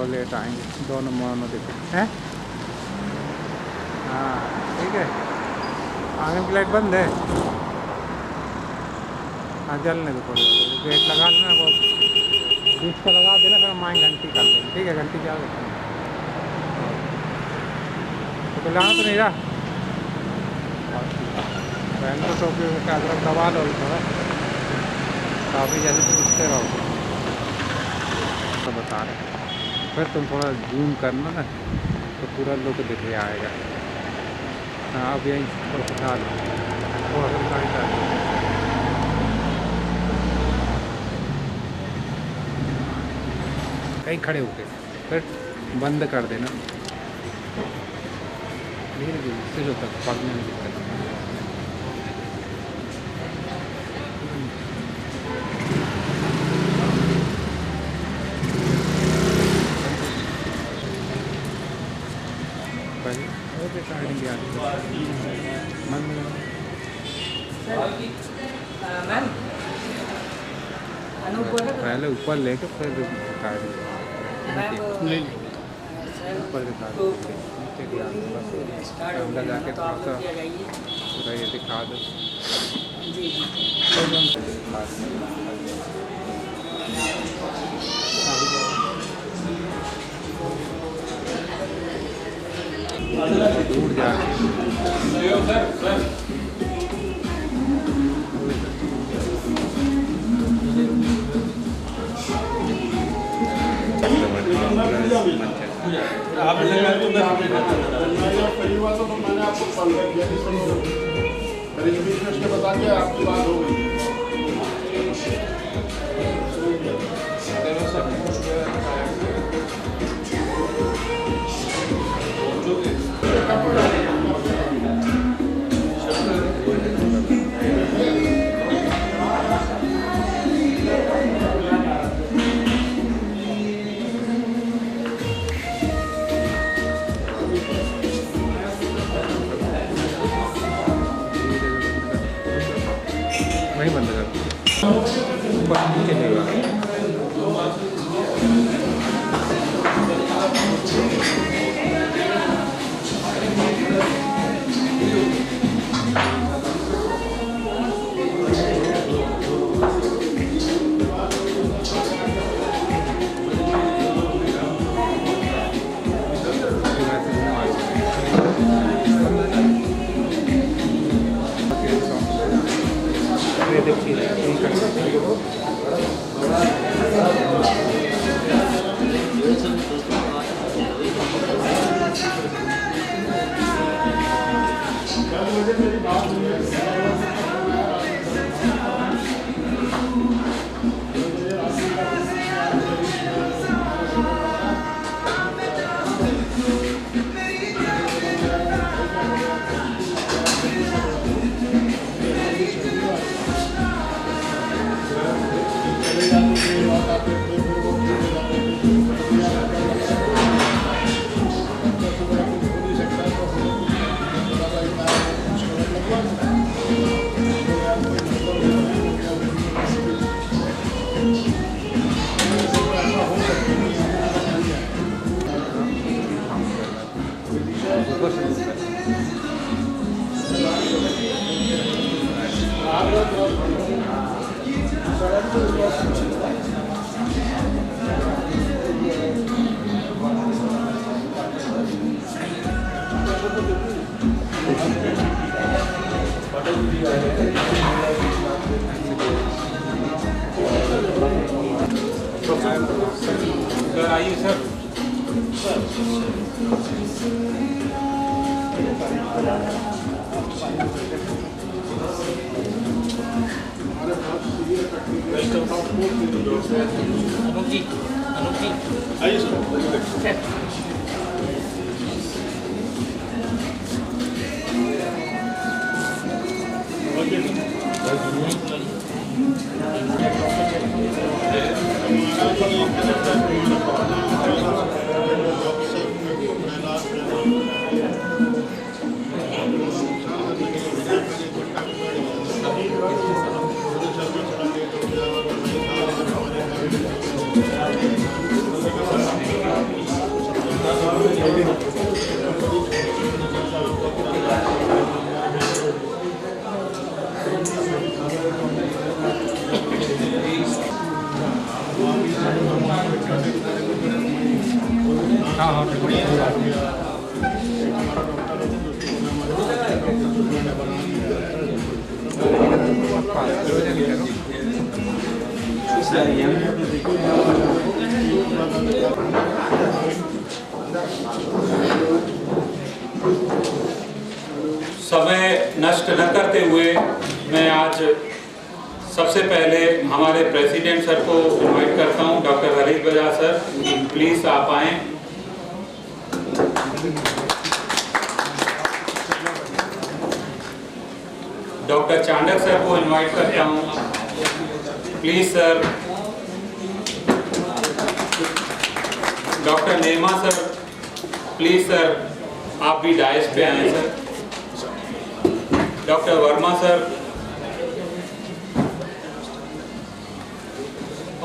थोड़ा लेट आएंगे, दोनों मोनो दिखे हैं। हाँ ठीक है, आगे की लाइट बंद है। हाँ जलने दो थोड़ी, गेट लगा लेना, वो बीच का लगा देना, फिर हम आएँ घंटी कर देंगे। ठीक है, घंटी क्या देते हैं तो लाना तो नहीं रहा। पहले तो टोपी का अदरक दबा लो थोड़ा, काफ़ी जैसे पूछते रहो तो बता रहे। फिर तुम थोड़ा जूम करना ना तो पूरा लुक दिख आएगा। हाँ अब यहीं थोड़ा उठा लो, थोड़ा सा दिखाई दे। कहीं खड़े होके फिर बंद कर देना धीरे धीरे, सिरों तक पकड़ने में दिक्कत। पहले ओके साइड भी आती पहले ऊपर लेके फिर काट ऊपर दिखा नीचे लगा के थोड़ा सा पूरा ये दिखा दो। दूर जा आप पहली बात तो मैंने आपको कॉल किया, बीच में उसके बता के आपकी बात हो गई। वहीं बंद कर ऊपर नीचे लेगा। आइए सर। आइए सर। हाँ हाँ समय नष्ट न करते हुए मैं आज सबसे पहले हमारे प्रेसिडेंट सर को इनवाइट करता हूं, doctor Harish Bajaj sir, please आप आएं। डॉक्टर चांडक सर को इनवाइट करता हूं, प्लीज सर। डॉक्टर नेमा सर, प्लीज सर आप भी डायस पे आए सर। डॉक्टर वर्मा सर,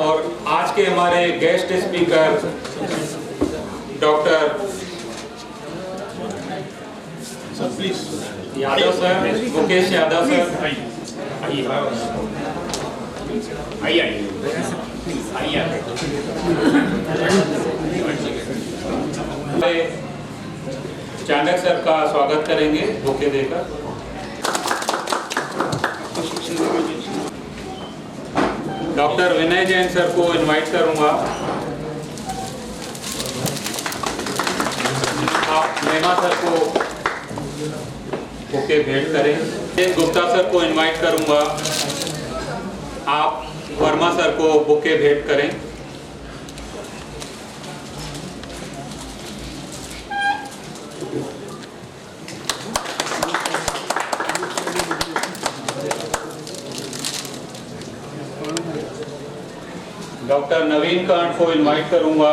और आज के हमारे guest speaker doctor Yadav sir, Mukesh Yadav sir, Chandak sir का स्वागत करेंगे बुके देकर। डॉक्टर विनय जैन सर को इनवाइट करूंगा। आप नेमा सर को बुके भेंट करें। गुप्ता सर को इनवाइट करूंगा। आप वर्मा सर को बुके भेंट करें। डॉक्टर नवीन कांड को इनवाइट करूंगा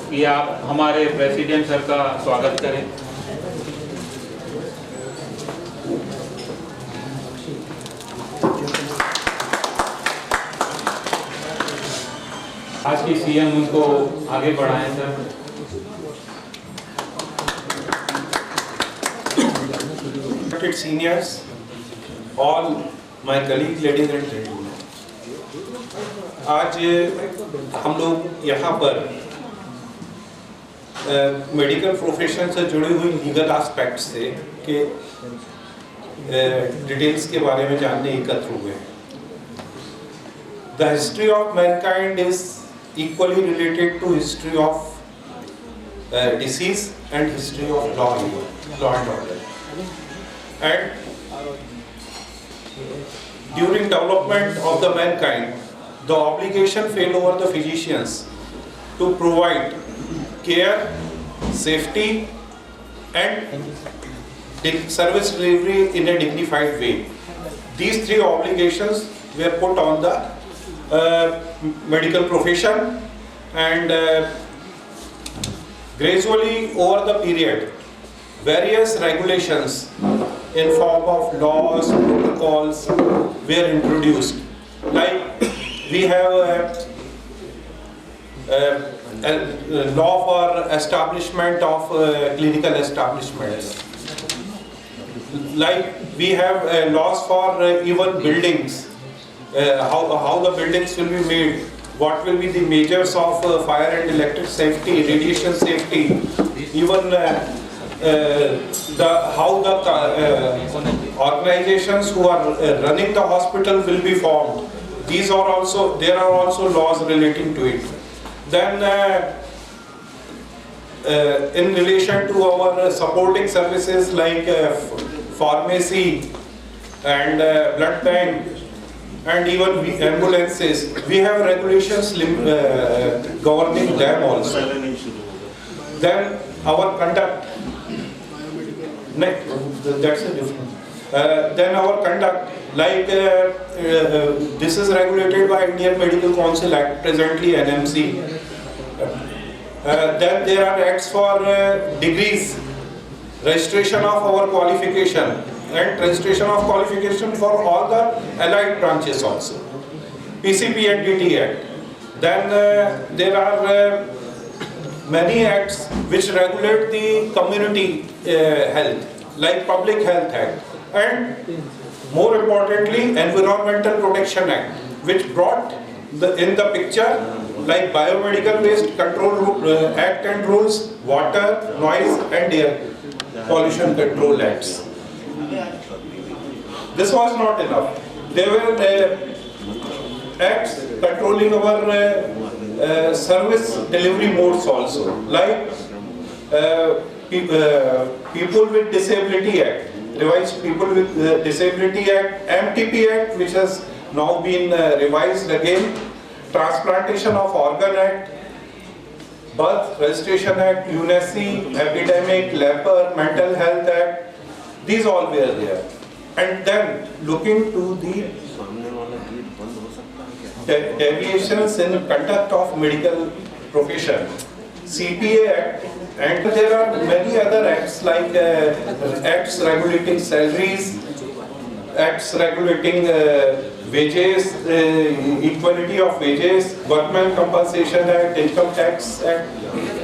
कि आप हमारे प्रेसिडेंट सर का स्वागत करें। आज की सीएम उनको आगे बढ़ाएं sir. Seniors, all my colleagues, ladies and gentlemen, आज हम लोग यहाँ पर मेडिकल प्रोफेशन से जुड़ी हुई लीगल एस्पेक्ट से के डिटेल्स के बारे में जानने एकत्र हुए हैं। The history of mankind is equally related to history of disease and history of law and order. And during development of the mankind, the obligation fell over the physicians to provide care, safety, and service delivery in a dignified way. These three obligations were put on the medical profession, and gradually over the period, various regulations in form of laws, protocols were introduced. Like we have a law for establishment of clinical establishments. Like we have laws for even buildings, how the buildings will be made, what will be the measures of fire and electric safety, radiation safety, even how the organizations who are running the hospital will be formed. There are also laws relating to it. Then in relation to our supporting services like pharmacy and blood bank and even ambulances, we have regulations governing them also. Then our conduct, that's a different. Then our conduct, like this is regulated by Indian Medical Council Act, presently NMC. Then there are acts for degrees, registration of our qualification, and registration of qualification for all the allied branches also. PCP and DT Act. Then there are many acts which regulate the community health, like Public Health Act, and more importantly, Environmental Protection Act, which brought in the picture like Biomedical Waste Control Act and rules, Water, Noise and Air Pollution Control Acts. This was not enough. There were acts controlling our service delivery modes also, like People with Disability Act, revised People with Disability Act, MTP Act, which has now been revised again, Transplantation of Organ Act, Birth Registration Act, UNESC, Epidemic, Leper, Mental Health Act, these all were there. And then looking to the deviations in conduct of medical profession, CPA Act, and there are many other acts like acts regulating salaries, acts regulating wages, equality of wages, Workmen Compensation Act, Income Tax Act,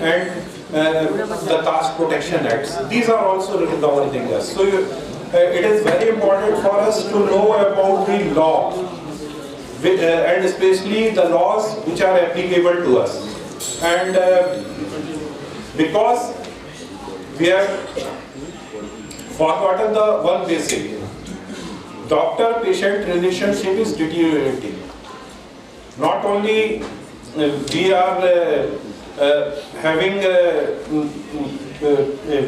and the Caste Protection Acts. These are also governing us. So it is very important for us to know about the law, and especially the laws which are applicable to us. And because we have forgotten the one basic, doctor-patient relationship is deteriorating. Not only we are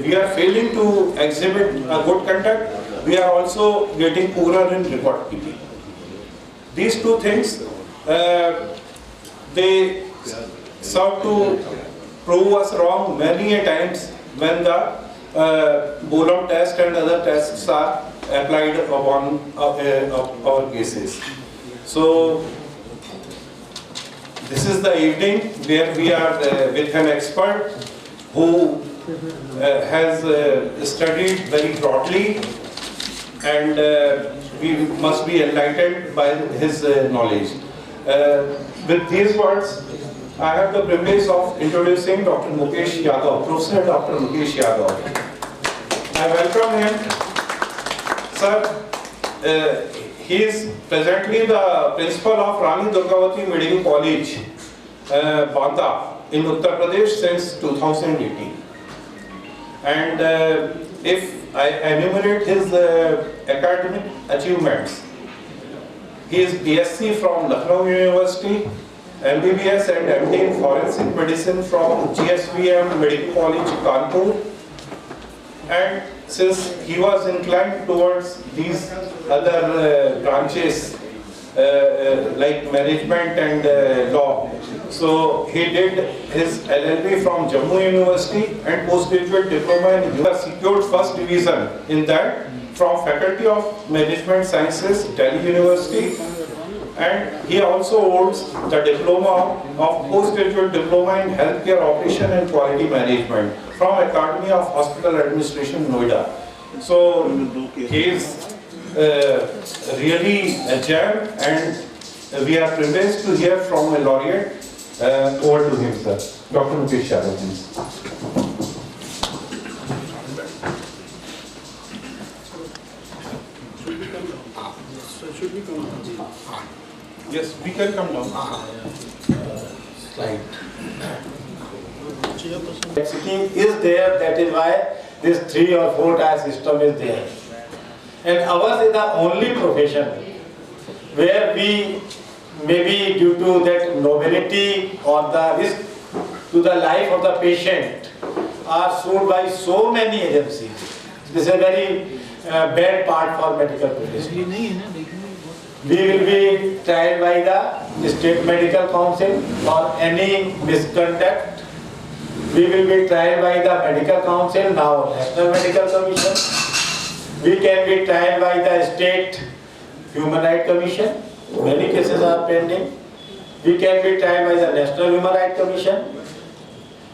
we are failing to exhibit a good conduct, we are also getting poorer in record keeping. These two things, they serve to prove us wrong many a times when the Bolam test and other tests are applied upon our cases. So this is the evening where we are with an expert who has studied very broadly, and we must be enlightened by his knowledge. With these words, I have the privilege of introducing Dr. Mukesh Yadav, Professor Dr. Mukesh Yadav. I welcome him. Sir, he is presently the principal of Rani Durgavati Medical College, Banda, in Uttar Pradesh since 2018. And if I enumerate his academic achievements, he is BSc from Lucknow University, MBBS and MD in Forensic Medicine from GSVM Medical College, Kanpur. And since he was inclined towards these other branches like management and law, so he did his LLB from Jammu University and postgraduate diploma in US. Secured first division in that from Faculty of Management Sciences, Delhi University. And he also holds the diploma of postgraduate diploma in healthcare operation and quality management from Academy of Hospital Administration, Noida. So he is really a gem, and we are privileged to hear from a laureate. Over to him, sir. Dr. Mukesh Yadav, please. Yes, we can come down. Slide. Complexity is there, that is why this 3 or 4 tier system is there. And ours is the only profession where we, maybe due to that nobility or the risk to the life of the patient, are sued by so many agencies. This is a very bad part for medical profession. We will be tried by the State Medical Council for any misconduct. We will be tried by the Medical Council, now National Medical Commission. We can be tried by the State Human Rights Commission. Many cases are pending. We can be tried by the National Human Rights Commission.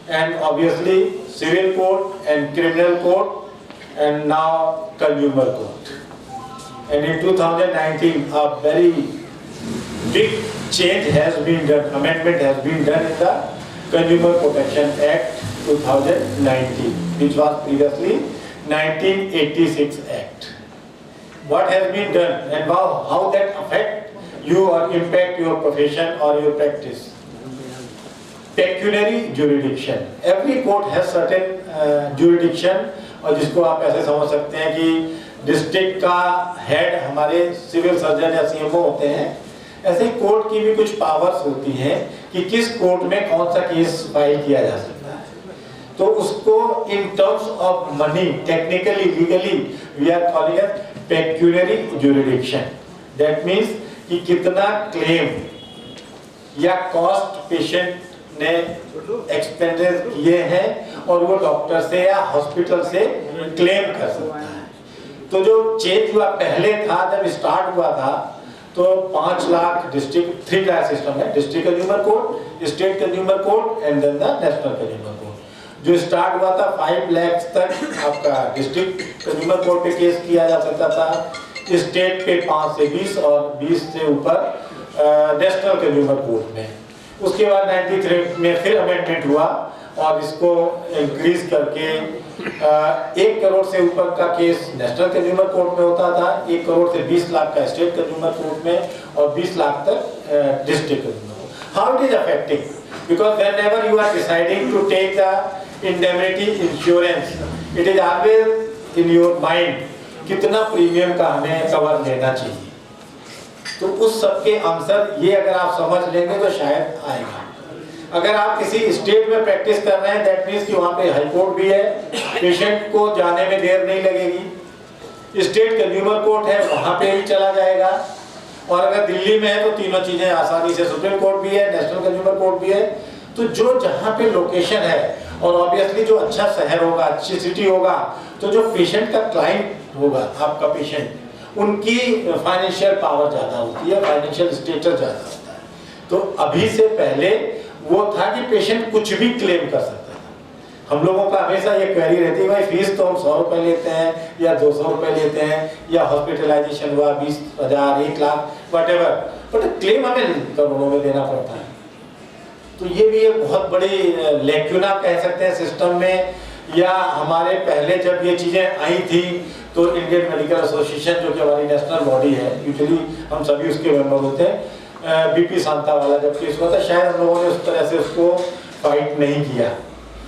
And obviously Civil Court and Criminal Court, and now Consumer Court. And in 2019, a very big change has been done, amendment has been done in the Consumer Protection Act 2019, which was previously 1986 Act. What has been done and how that affect you or impact your profession or your practice? Pecuniary jurisdiction, every court has certain jurisdiction, और जिसको आप ऐसे समझ सकते हैं कि district का head हमारे सिविल सर्जन या सीएमओ होते हैं, ऐसे ही कोर्ट की भी कुछ पावर्स होती हैं कि किस कोर्ट में कौन सा केस फाइल किया जा सकता है। तो उसको in terms of money, technically legally we are calling it pecuniary jurisdiction. That means कि कितना क्लेम या कॉस्ट पेशेंट ने एक्सपेंडिचर किए हैं और वो डॉक्टर से या हॉस्पिटल से क्लेम कर सकता है। तो जो चेंज हुआ पहले था, जब स्टार्ट हुआ था तो 5 लाख डिस्ट्रिक्ट 3 क्लास सिस्टम है, district consumer court, state consumer court and then the national consumer court. जो स्टार्ट हुआ था 5 लाख तक आपका डिस्ट्रिक्ट कंज्यूमर कोर्ट पे केस किया जा सकता था, स्टेट पे 5 से 20 और 20 से ऊपर नेशनल कंज्यूमर कोर्ट में। उसके बाद 93 में फिर अमेंडमेंट हुआ और इसको इंक्रीज करके 1 करोड़ से ऊपर का केस नेशनल कंज्यूमर कोर्ट में होता था, 1 करोड़ से 20 लाख का स्टेट कंज्यूमर कोर्ट में और 20 लाख तक district consumer court. How it is affecting? Because whenever you are deciding to take the indemnity insurance, it is always in your mind कितना प्रीमियम का हमें कवर लेना चाहिए। तो उस सब के आंसर ये अगर आप समझ लेंगे तो शायद आएगा। अगर आप किसी स्टेट में प्रैक्टिस कर रहे हैं, दैट मीन्स कि वहाँ पे हाई कोर्ट भी है, पेशेंट को जाने में देर नहीं लगेगी, स्टेट कंज्यूमर कोर्ट है वहाँ पे भी चला जाएगा, और अगर दिल्ली में है तो तीनों चीज़ें आसानी से, सुप्रीम कोर्ट भी है, नेशनल कंज्यूमर कोर्ट भी है। तो जो जहाँ पे लोकेशन है और ऑब्वियसली जो अच्छा शहर होगा, अच्छी सिटी होगा, तो जो पेशेंट का क्लाइंट होगा, आपका पेशेंट, उनकी फाइनेंशियल पावर ज़्यादा होती है, फाइनेंशियल स्टेटस ज़्यादा होता है। तो अभी से पहले वो था कि पेशेंट कुछ भी क्लेम कर सकता था। हम लोगों का हमेशा ये क्वेरी रहती है, भाई फीस तो हम 100 रुपये लेते हैं या 200 रुपये लेते हैं, या हॉस्पिटलाइजेशन हुआ 20,000 1 लाख व्हाटएवर, बट क्लेम हमें करोड़ों में देना पड़ता है। तो ये भी एक बहुत बड़ी लैक्यूना कह सकते हैं सिस्टम में। या हमारे पहले जब ये चीज़ें आई थी तो इंडियन मेडिकल एसोसिएशन, जो कि हमारी नेशनल बॉडी है, यूजुअली हम सभी उसके मेंबर होते हैं, बीपी सांता वाला जब केस हुआ था, शायद हम लोगों ने उस तरह से उसको फाइट नहीं किया।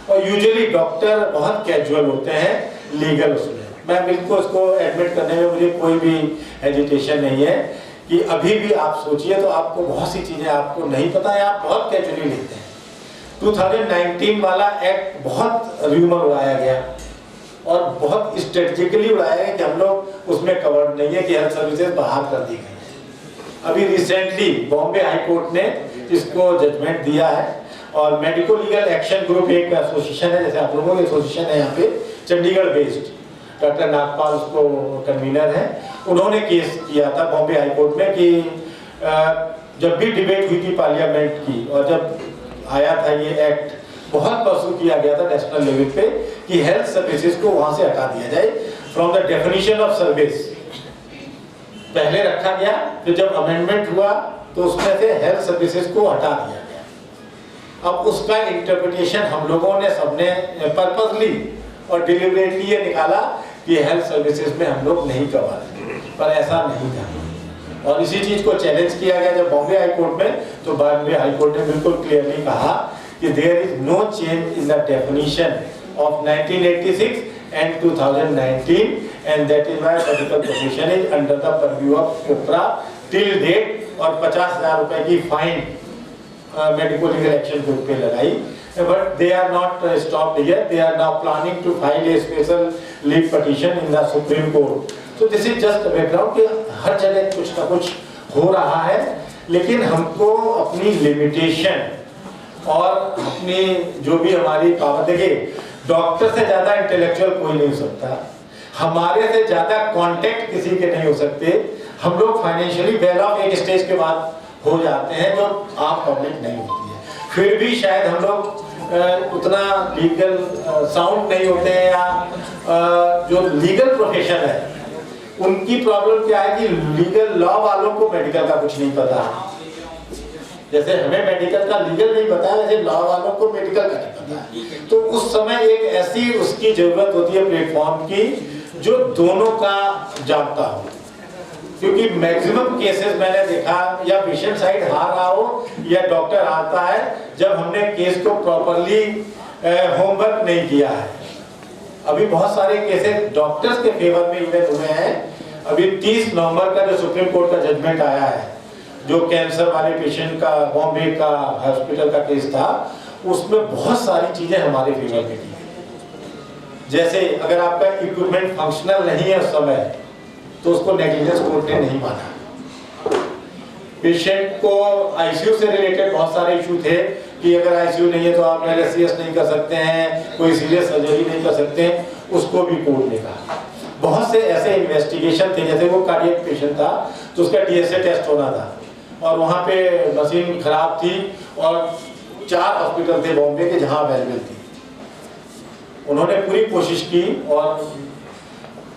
और यूजुअली डॉक्टर बहुत कैजुअल होते हैं लीगल उसमें, मैं बिल्कुल उसको एडमिट करने में मुझे कोई भी हेजिटेशन नहीं है कि अभी भी आप सोचिए तो आपको बहुत सी चीज़ें आपको नहीं पता है, आप बहुत कैजुअली लेते हैं। 2019 वाला एक्ट बहुत र्यूमर उड़ाया गया और बहुत स्ट्रेटेजिकली उड़ाया गया कि हम लोग उसमें कवर्ड नहीं है, कि हेल्थ सर्विसेज बाहर कर दी गई। अभी रिसेंटली बॉम्बे हाई कोर्ट ने इसको जजमेंट दिया है, और मेडिको लीगल एक्शन ग्रुप एक एसोसिएशन है, जैसे आप लोगों की एसोसिएशन है यहाँ पे चंडीगढ़ बेस्ड, डॉक्टर नागपाल उसको कन्वीनर है, उन्होंने केस किया था बॉम्बे हाई कोर्ट में कि जब भी डिबेट हुई थी पार्लियामेंट की, और जब आया था ये एक्ट, बहुत परसू किया गया था नेशनल लेवल पे कि हेल्थ सर्विसेज को वहां से हटा दिया जाए from the definition of service. पहले रखा गया, फिर जब अमेंडमेंट हुआ तो उसमें से हेल्थ सर्विसेज को हटा दिया गया। अब उसका इंटरप्रिटेशन हम लोगों ने सबने पर्पसली और डिलिबरेटली ये निकाला कि हेल्थ सर्विसेज में हम लोग नहीं कवर, पर ऐसा नहीं था। और इसी चीज को चैलेंज किया गया जब बॉम्बे हाई कोर्ट में, तो बॉम्बे हाई कोर्ट ने बिल्कुल क्लियरली कहा कि there is no change in the definition of 1986 and 2019, and that is why medical profession is under the purview of COPRA till date. और 50,000 रुपए की fine medical legal action group पे लगाई, but they are not stopped here, they are now planning to file a special leave petition in the supreme court. तो this is just background कि हर जगह कुछ ना कुछ हो रहा है, लेकिन हमको अपनी लिमिटेशन और अपनी जो भी हमारी पावर, देखिए डॉक्टर से ज्यादा इंटेलेक्चुअल कोई नहीं हो सकता, हमारे से ज्यादा कांटेक्ट किसी के नहीं हो सकते। हम लोग फाइनेंशियली वेल ऑफ एक स्टेज के बाद हो जाते हैं जो आम पब्लिक नहीं होती है, फिर भी शायद हम लोग उतना लीगल साउंड नहीं होते हैं, या जो लीगल प्रोफेशन है उनकी प्रॉब्लम क्या है कि लीगल लॉ वालों को मेडिकल का कुछ नहीं पता। जैसे हमें मेडिकल का लीगल नहीं पता, वैसे लॉ वालों को मेडिकल का नहीं पता। तो उस समय एक ऐसी उसकी जरूरत होती है प्लेटफॉर्म की जो दोनों का जानता हो। क्योंकि मैक्सिमम केसेस मैंने देखा या पेशेंट साइड हार रहा हो या डॉक्टर आता है जब हमने केस को प्रॉपरली होमवर्क नहीं किया है। अभी बहुत सारे केसेस डॉक्टर्स के फेवर में इवेंट हुए हैं। अभी 30 नवंबर का जो सुप्रीम कोर्ट का जजमेंट आया है, जो कैंसर वाले पेशेंट का बॉम्बे का हॉस्पिटल का केस था, उसमें बहुत सारी चीजें हमारे फेवर में की। जैसे अगर आपका इक्विपमेंट फंक्शनल नहीं है उस समय तो उसको नेग्लिजेंस कोर्ट ने नहीं माना। पेशेंट को आईसीयू से रिलेटेड बहुत सारे इशू थे कि अगर आईसीयू नहीं है तो आप एलएससीएस नहीं कर सकते हैं, कोई सीरियस सर्जरी नहीं कर सकते हैं, उसको भी कोर्ट ने कहा। बहुत से ऐसे इन्वेस्टिगेशन थे, जैसे वो कार्डियक पेशेंट था तो उसका डीएसए टेस्ट होना था और वहाँ पे मशीन खराब थी और 4 हॉस्पिटल थे बॉम्बे के जहाँ अवेलेबल थी। उन्होंने पूरी कोशिश की और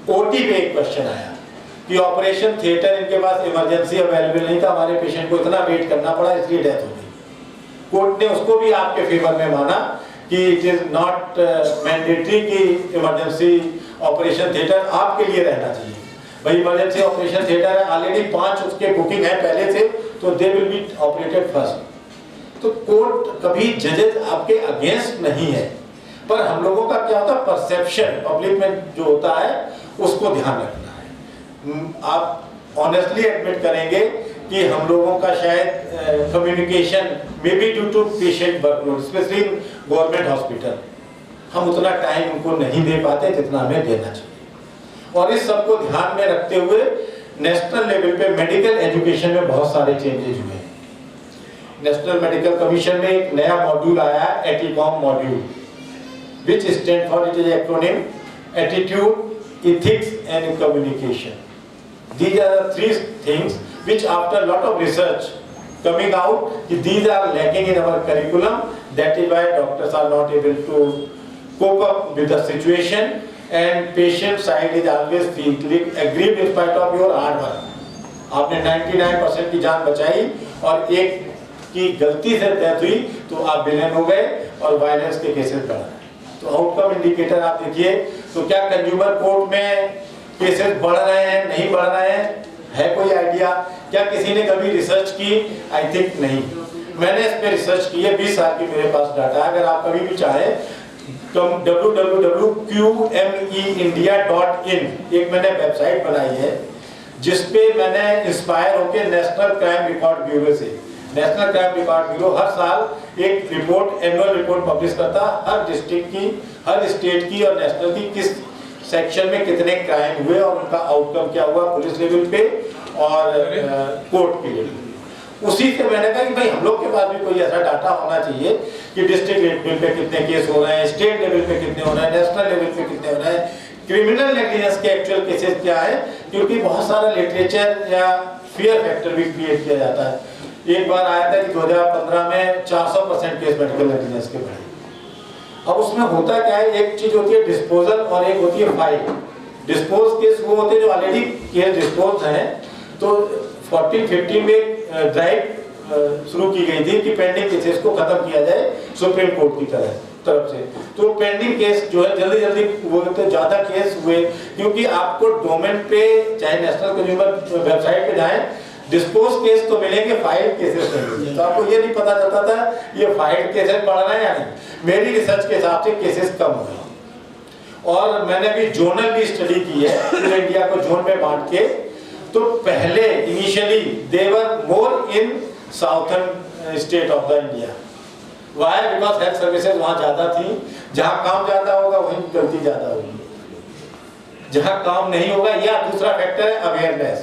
ओटी पे एक क्वेश्चन आया कि ऑपरेशन थिएटर इनके पास इमरजेंसी अवेलेबल नहीं था, हमारे पेशेंट को इतना वेट करना पड़ा इसलिए डेथ हो गई। कोर्ट ने उसको भी आपके फेवर में माना कि इट इज नॉट मैंडेटरी कि इमरजेंसी ऑपरेशन थिएटर आपके लिए रहना चाहिए। भाई इमरजेंसी ऑपरेशन थिएटर है, ऑलरेडी 5 उसके बुकिंग है पहले से, तो they will be operated first. तो कोर्ट कभी जजेस आपके अगेंस्ट नहीं है, पर हम लोगों का क्या होता है, परसेप्शन पब्लिक में जो होता है उसको ध्यान रखना है। आप ऑनेस्टली एडमिट करेंगे कि हम लोगों का शायद communication maybe due to patient workload, specially government hospital, हम उतना टाइम उनको नहीं दे पाते जितना हमें देना चाहिए। और इस सबको ध्यान में रखते हुए नेशनल लेवल पे मेडिकल एजुकेशन में बहुत सारे चेंजेस हुए। नेशनल मेडिकल कमीशन में एक नया मॉड्यूल आया है, एटीकॉम module, which stand for, it is acronym attitude, ethics and communication. These are the 3 things which after a lot of research coming out, these are lacking in our curriculum. That is why doctors are not able to cope up with the situation and patient side is always feeling aggrieved in spite of your hard work. आपने 99% की जान बचाई और एक की गलती से death हुई तो आप विलेन हो गए और वायलेंस के केसेस बढ़ रहे। तो आउटकम इंडिकेटर आप देखिए, तो क्या कंज्यूमर कोर्ट में केसेस बढ़ रहे हैं, नहीं बढ़ रहे हैं, है कोई आइडिया? क्या किसी ने कभी रिसर्च की? आई थिंक नहीं। मैंने इस पे रिसर्च की है, 20 साल की मेरे पास डाटा है। अगर आप कभी भी चाहें www.qmeindia.in एक मैंने वेबसाइट बनाई है जिसपे मैंने इंस्पायर होकर नेशनल क्राइम रिकॉर्ड ब्यूरो से, नेशनल क्राइम रिकॉर्ड ब्यूरो हर साल एक रिपोर्ट, एनुअल रिपोर्ट पब्लिश करता, हर डिस्ट्रिक्ट की, हर स्टेट की और नेशनल की किस सेक्शन में कितने क्राइम हुए और उनका आउटकम क्या हुआ पुलिस लेवल पे और कोर्ट के लेवल पे। उसी से मैंने कहा कि भाई हम लोग के पास भी कोई ऐसा डाटा होना चाहिए कि डिस्ट्रिक्ट लेवल पे कितने केस हो रहे हैं, स्टेट लेवल पे कितने हो रहे हैं, नेशनल लेवल पे कितने हो रहे हैं, क्रिमिनल नेग्लिजेंस के एक्चुअल केसेस क्या है, क्योंकि बहुत सारा लिटरेचर या फियर फैक्टर भी क्रिएट किया जाता है। एक बार आया था कि 2015 में 400% केस मेडिकल नेग्लिजेंस के बढ़े। अब उसमें होता क्या है, एक चीज होती है डिस्पोजल और एक होती है फाइल। डिस्पोज केस वो होते हैं जो ऑलरेडी केस डिस्पोज हैं, तो 14-15 में ड्राइव शुरू की गई थी कि पेंडिंग केसेस को खत्म किया जाए सुप्रीम कोर्ट की तरफ से। तो पेंडिंग केस जो है जल्दी जल्दी वो तो ज्यादा केस हुए, क्योंकि आपको डोमेन पे चाहे नेशनल कंज्यूमर वेबसाइट पे जाएं, डिस्पोज केस तो मिलेंगे, फाइल केसेस नहीं मिलेंगे। तो आपको ये नहीं पता चलता था ये फाइल केसेस बढ़ रहे हैं या नहीं। मेरी रिसर्च के हिसाब से केसेस कम हुए और मैंने भी जोनल भी स्टडी की है, पूरे इंडिया को जोन में बांट के। तो पहले initially they were more in southern state of the India. Why? Because health services वहां ज्यादा थी। जहां काम ज्यादा होगा वहीं गलती ज्यादा होगी, जहां काम नहीं होगा। या दूसरा फैक्टर है अवेयरनेस।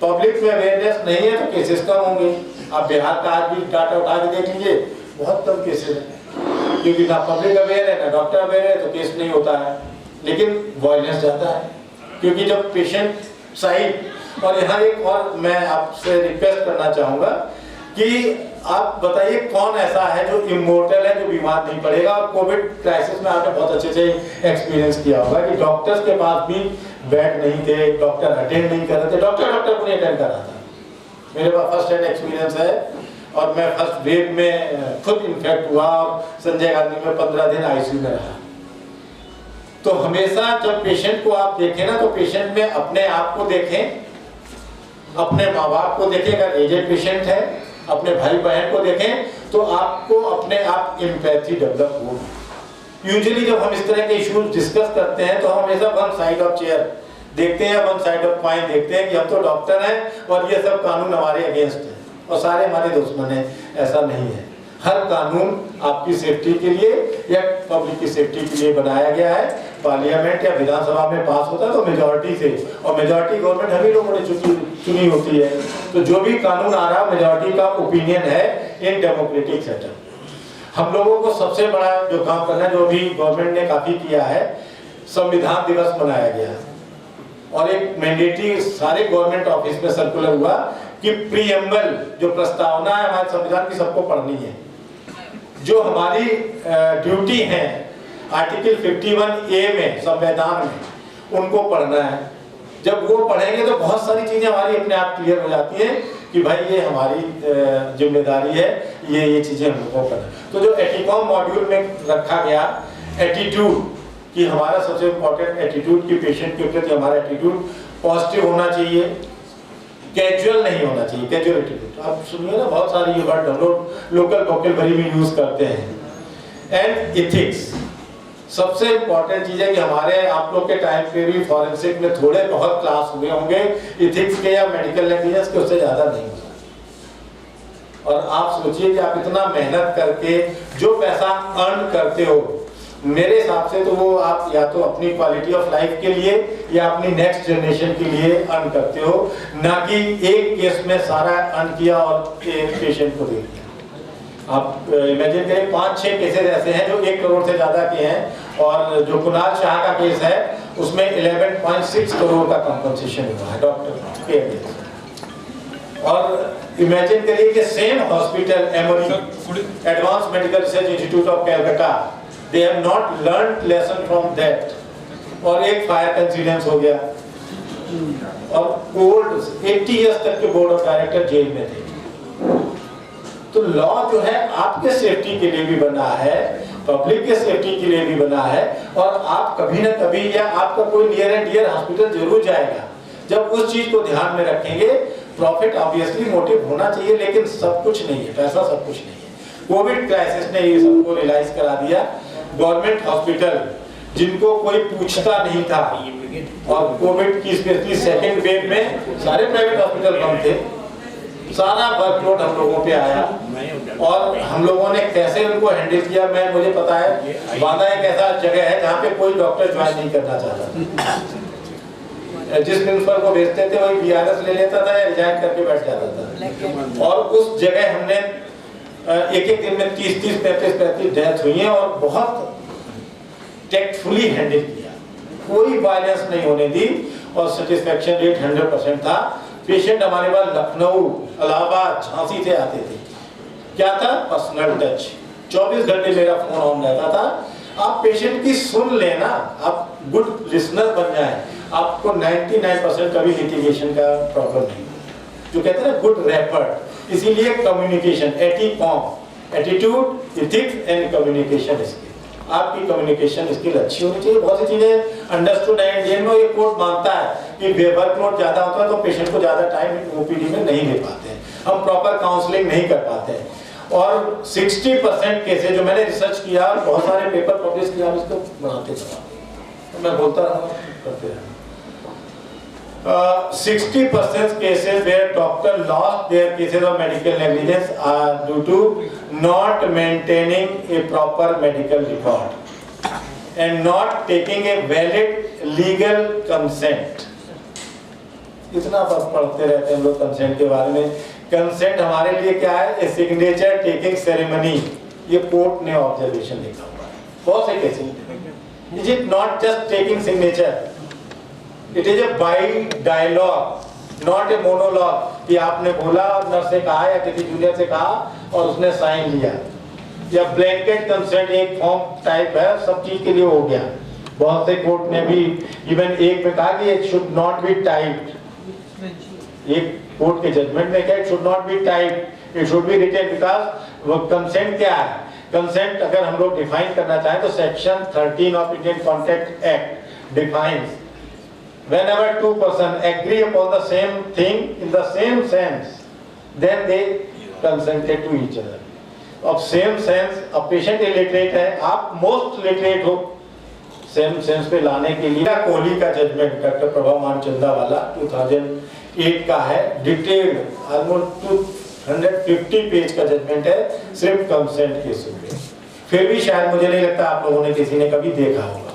पब्लिक में अवेयरनेस नहीं है तो केसेस कम होंगे। आप बिहार का आज भी डाटा उठा के देख लीजिए, बहुत कम केसेस हैं, क्योंकि ना पब्लिक अवेयर है ना डॉक्टर अवेयर है, तो केस नहीं होता है। लेकिन वायलेंस ज्यादा है, क्योंकि जब पेशेंट साइड। और यहाँ एक और मैं आपसे रिक्वेस्ट करना चाहूंगा कि आप बताइए कौन ऐसा है जो इमोर्टल है, जो बीमार नहीं पड़ेगा। और कोविड क्राइसिस में आपने बहुत अच्छे से एक्सपीरियंस किया होगा कि डॉक्टर्स के पास भी बेड नहीं थे, डॉक्टर अटेंड नहीं कर रहे थे, डॉक्टर को नहीं अटेंड कर रहा था। मेरे पास फर्स्ट हैंड एक्सपीरियंस है और मैं फर्स्ट वेव में खुद इन्फेक्ट हुआ और संजय गांधी में 15 दिन आईसीयू में रहा। तो हमेशा जब पेशेंट को आप देखें ना, तो पेशेंट में अपने आप को देखें अपने माँ बाप को देखें, अगर एजेड पेशेंट है, अपने भाई बहन को देखें, तो आपको अपने आप एम्पैथी डेवलप होगी। यूजुअली जब हम इस तरह के इश्यूज डिस्कस करते हैं तो हम हमेशा वन साइड ऑफ चेयर देखते हैं, वन साइड ऑफ कॉइन देखते हैं कि हम तो डॉक्टर हैं और ये सब कानून हमारे अगेंस्ट है और सारे हमारे दुश्मन हैं। ऐसा नहीं है। हर कानून आपकी सेफ्टी के लिए या पब्लिक की सेफ्टी के लिए बनाया गया है। पार्लियामेंट या विधानसभा में पास होता है तो मेजॉरिटी से, और मेजॉरिटी गवर्नमेंट हम ही लोगों ने चुनी होती है, तो जो भी कानून आ रहा मेजॉरिटी का ओपिनियन है इन डेमोक्रेटिक सेटअप। हम लोगों को सबसे बड़ा जो काम करना है, जो भी गवर्नमेंट ने काफी किया है, संविधान दिवस मनाया गया और एक मैंडेटरी सारे गवर्नमेंट ऑफिस में सर्कुलर हुआ कि प्रीएम्बल जो प्रस्तावना है हमारे संविधान की सबको पढ़नी है। जो हमारी ड्यूटी है आर्टिकल 51A में संविधान में, उनको पढ़ना है। जब वो पढ़ेंगे तो बहुत सारी चीजें हमारी अपने आप क्लियर हो जाती हैं कि भाई ये हमारी जिम्मेदारी है, ये चीजें हम लोगों को करना। तो जो एटिकॉम मॉड्यूल में रखा गया एटीट्यूड, कि हमारा सबसे इम्पोर्टेंट एटीट्यूड की पेशेंट के प्रति हमारा एटीट्यूड पॉजिटिव होना चाहिए, कैजुअल नहीं होना चाहिए। कैजुअल एटीट्यूड आप सुनिए ना, बहुत सारी ये वर्ड हम लोग लोकल वोकैबुलरी में यूज करते हैं। एंड इथिक्स सबसे इम्पोर्टेंट चीज है कि हमारे आप लोग के टाइम पे भी फॉरेंसिक में थोड़े बहुत क्लास हुए होंगे इथिक्स के या मेडिकल नेग्लिजेंस के, उससे ज्यादा नहीं होगा। और आप सोचिए कि आप इतना मेहनत करके जो पैसा अर्न करते हो, मेरे हिसाब से तो वो आप या तो अपनी क्वालिटी ऑफ लाइफ के लिए या अपनी नेक्स्ट जनरेशन के लिए अर्न करते हो, ना कि एक केस में सारा अर्न किया और एक पेशेंट को दे दिया। आप इमेजिन करें 5-6 केसेस ऐसे हैं जो 1 करोड़ से ज्यादा के हैं, और जो कुणाल शाह का केस है उसमें 11.6 करोड़ का कंपनसेशन हुआ है डॉक्टर के अगेंस्ट। और इमेजिन करिए कि same hospital Emory, advance medical research institute of Calcutta, they have not learned lesson from that, और एक फायर इंसिडेंस हो गया और ओल्ड 80 इयर्स तक के बोर्ड ऑफ डायरेक्टर जेल में थे। तो लॉ जो है आपके सेफ्टी के लिए भी बना है, पब्लिक के सेफ्टी के लिए भी बना है, और आप कभी ना कभी या आपका कोई नियर एंड डियर हॉस्पिटल जरूर जाएगा। जब उस चीज को ध्यान में रखेंगे, प्रॉफिट ऑब्वियसली मोटिव होना चाहिए, लेकिन सब कुछ नहीं है, पैसा सब कुछ नहीं है। कोविड क्राइसिस ने ये सबको रियलाइज करा दिया। गवर्नमेंट हॉस्पिटल जिनको कोई पूछता नहीं था, और कोविड की स्पेशली सेकेंड वेव में सारे प्राइवेट हॉस्पिटल बंद थे, सारा वर्कलोड हम लोगों पे आया और हम लोगों ने कैसे उनको हैंडल किया। मुझे पता है बांदा एक ऐसा जगह है जहाँ पे कोई डॉक्टर ज्वाइन नहीं करना चाहता, जिस प्रिंसिपल को भेजते थे वही BRS ले लेता था या रिजाइन करके बैठ जाता था। और उस जगह हमने एक दिन में 30-30, 35-35 डेथ हुई हैं और बहुत टेक्टफुली हैंडल किया, कोई वायलेंस नहीं होने दी और सेटिस्फैक्शन रेट 100% था। पेशेंट हमारे पास लखनऊ, इलाहाबाद, झांसी से आते थे। क्या था? Personal touch. 24 घंटे मेरा फोन ऑन रहता था। आप पेशेंट की सुन लेना, आप गुड लिसनर बन जाए, आपको 99% कभी लिटिगेशन का प्रॉब्लम नहीं, जो कहते हैं ना गुड रैपर। इसीलिए कम्युनिकेशन, एटीकॉम, attitude, ethics and communication skill, आपकी कम्युनिकेशन स्किल अच्छी होनी चाहिए। बहुत सी चीजें अंडरस्टूड है, जिनमें ये कोर्ट मानता है कि वर्कलोड ज्यादा होता है तो पेशेंट को ज्यादा टाइम OPD में नहीं दे पाते हैं, हम प्रॉपर काउंसलिंग नहीं कर पाते हैं। और 60% केसेस जो मैंने रिसर्च किया, बहुत सारे पेपर पब्लिश किया, हम इसको बनाते चला, तो मैं बोलता रहा, करते रहा। 60% cases where doctor lost their cases of medical negligence are due to not maintaining a proper medical record and not taking a valid legal consent. इतना बस पढ़ते रहते हैं लोग कंसेंट के बारे में। कंसेंट हमारे लिए क्या है? ए सिग्नेचर टेकिंग सेरेमनी, ये कोर्ट ने ऑब्जर्वेशन लिखा हुआ है बहुत से cases. Is it not just taking signature, it is a by dialogue, not a monologue कि आपने बोला और नर्स से कहा या किसी जूनियर से कहा और उसने साइन लिया, या ब्लैंकेट कंसेंट एक फॉर्म टाइप है, सब चीज के लिए हो गया। बहुत से कोर्ट ने भी इवन एक में कहा कि it should not be typed, एक कोर्ट के जजमेंट में क्या, it should not be typed, it should be written, because वो कंसेंट क्या है? कंसेंट अगर हम लोग डिफाइन करना चाहें तो section 13 of Indian contract act defines whenever two persons agree upon the same thing in the same sense, then they consented to each other. Of same sense, अब पेशेंट इलिटरेट है, आप most literate हो, same sense पे लाने के लिए कोहली का judgement doctor Prabha मानचंदा वाला 2008 का है, डिटेल्ड ऑलमोस्ट 250 पेज का जजमेंट है सिर्फ कंसेंट केस में। फिर भी शायद मुझे नहीं लगता आप लोगों ने किसी ने कभी देखा होगा,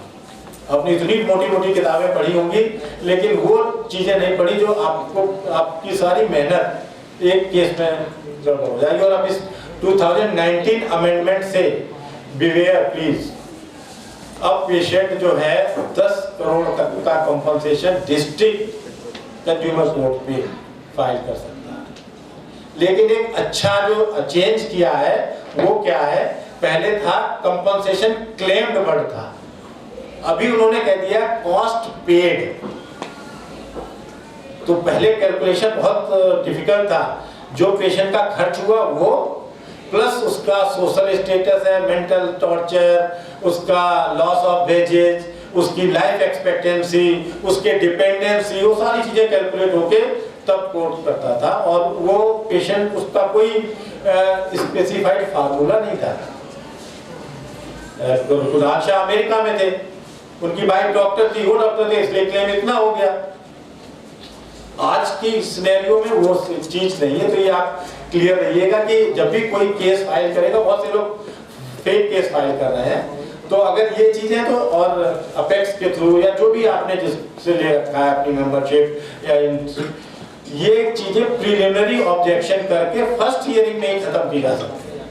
अपनी इतनी मोटी मोटी किताबें पढ़ी होंगी लेकिन वो चीजें नहीं पढ़ी जो आपको आपकी सारी मेहनत एक केस में गड़बड़ हो जाएगी। और अब इस 2019 अमेंडमेंट से बिवेयर प्लीज, अब पेशेंट जो है 10 करोड़ तक का कंपनसेशन डिस्ट्रिक्ट कंज्यूमर कोर्ट पे फाइल कर सकता है। लेकिन एक अच्छा जो चेंज किया है वो क्या है, पहले था कंपनसेशन क्लेम्ड वर्ड था, अभी उन्होंने कह दिया कॉस्ट पेड। तो पहले कैलकुलेशन बहुत डिफिकल्ट था, जो पेशेंट का खर्च हुआ वो प्लस उसका सोशल स्टेटस है, मेंटल टॉर्चर, उसका लॉस ऑफ वेजेज, उसकी लाइफ एक्सपेक्टेंसी, उसके डिपेंडेंसी, वो सारी चीजें कैलकुलेट होके तब कोर्ट करता था। और वो पेशेंट उसका कोई स्पेसिफाइड फार्मूला नहीं था। कुणाल शाह अमेरिका में थे, उनकी वाइफ डॉक्टर थी, वो डॉक्टर थे, इसलिए क्लेम इतना हो गया। आज की सिनेरियो में वो चीज नहीं है। तो ये आप क्लियर रहिएगा कि जब भी कोई केस फाइल करेगा, बहुत से लोग फेक केस फाइल कर रहे हैं, तो अगर ये चीजें तो और अपेक्स के थ्रू या जो भी आपने जिससे ले रखा है अपनी मेंबरशिप या ये चीजें प्रिलिमिनरी ऑब्जेक्शन करके फर्स्ट हियरिंग में ही खत्म की जा सकती है।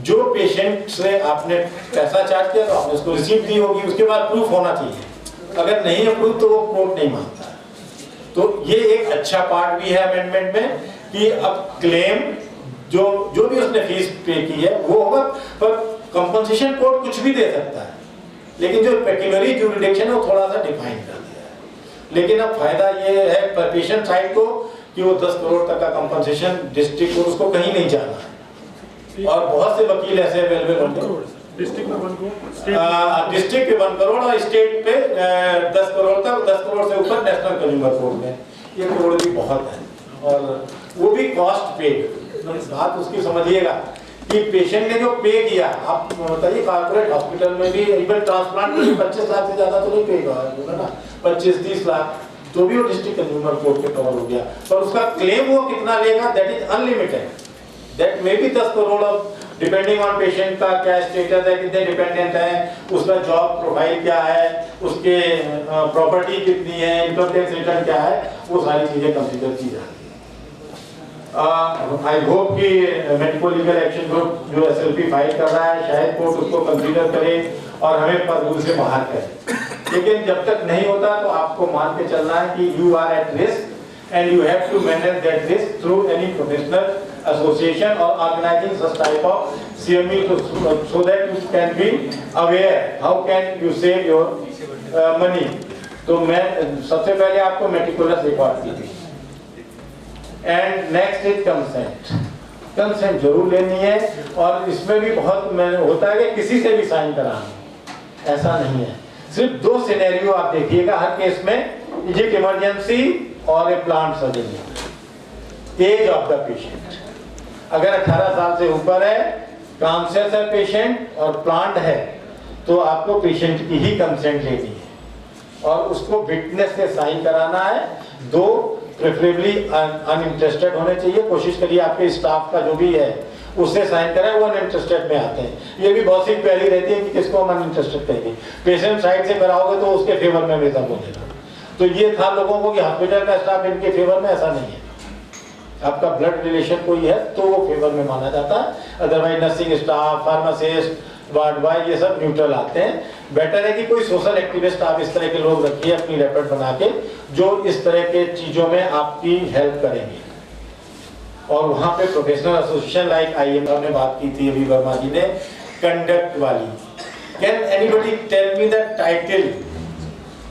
जो पेशेंट से आपने पैसा चार्ज किया तो आपने उसको रिसीप्ट दी होगी, उसके बाद प्रूफ होना चाहिए, अगर नहीं है प्रूफ तो वो कोर्ट नहीं मानता। तो ये एक अच्छा पार्ट भी है अमेंडमेंट में कि अब क्लेम जो भी उसने फीस पे की है वो होगा, पर कंपनसेशन कोर्ट कुछ भी दे सकता है, लेकिन जो पेक्यूलरी ज्यूरिडिक्शन है वो थोड़ा सा डिफाइन कर दिया है। लेकिन अब फायदा ये है पेशेंट साइड को कि वो 10 करोड़ तक का कंपनसेशन डिस्ट्रिक्ट को उसको कहीं नहीं जाना है। और बहुत से वकील ऐसे अवेलेबल होंगे, डिस्ट्रिक्ट पे 1 करोड़ और स्टेट पे 10 करोड़ तक, 10 करोड़ से ऊपर नेशनल कंज्यूमर कोर्ट में, ये करोड़ भी बहुत है। और वो भी कॉस्ट पेड। बात उसकी समझिएगा कि पेशेंट ने जो पे किया, आप बताइए कॉर्पोरेट हॉस्पिटल में भी इवन ट्रांसप्लांट में 25 लाख से ज्यादा तो नहीं पे होगा ना, 25-30 लाख, तो भी वो डिस्ट्रिक्ट कंज्यूमर कोर्ट पे कवर हो गया। पर उसका क्लेम वो कितना लेगा that is unlimited, that may be 10 crore of depending on patient का क्या स्टेटस है, कितने डिपेंडेंट है, उसका जॉब प्रोफाइल क्या है, उसके प्रॉपर्टी कितनी है, इनकम टैक्स रिटर्न क्या है, वो सारी चीजें कंसीडर की जाती है। आई होप कि मेडिको लीगल एक्शन ग्रुप जो SLP फाइल कर रहा है, शायद कोर्ट उसको कंसीडर करे और हमें रूल से बाहर करे। लेकिन जब तक नहीं होता तो आपको मान के चलना है कि you are at risk and you have to manage that risk through any professional association or organizing such type of CME so that you can be aware how can you save your money। तो मैं सबसे पहले आपको meticulous record की थी। And next is consent. Consent जरूर लेनी है, और इसमें भी बहुत होता है कि किसी से भी साइन कराना, ऐसा नहीं है। सिर्फ 2 सिनेरियो आप देखिएगा हर केस में, is it emergency or a planned surgery. Age of the patient, अगर 18 साल से ऊपर है, कॉन्शियस है पेशेंट और प्लांट है, तो आपको पेशेंट की ही कंसेंट लेनी है और उसको विटनेस से साइन कराना है। 2 प्रेफरेबली अनइंटरेस्टेड होने चाहिए। कोशिश करिए आपके स्टाफ का जो भी है उससे साइन कराए, वो अनइंटरेस्टेड में आते हैं। ये भी बहुत सी क्वेरी रहती है कि किसको हम अनइंटरेस्टेड कहेंगे, पेशेंट साइड से कराओगे तो उसके फेवर में वेतन बोलेगा। तो ये था लोगों को कि हॉस्पिटल का स्टाफ इनके फेवर में, ऐसा नहीं है। आपका ब्लड रिलेशन कोई है तो वो फेवर में माना जाता है, otherwise nursing staff, pharmacist, ward boy, ये सब न्यूट्रल आते हैं। बेटर है कि कोई सोशल एक्टिविस्ट आप इस तरह के लोग रखिए अपनी रेपर्ट बना के, जो इस तरह के चीजों में आपकी हेल्प करेंगे। और वहां पे प्रोफेशनल एसोसिएशन लाइक IM ने बात की थी अभी वर्मा जी ने, कंडक्ट वाली। Can anybody tell me the title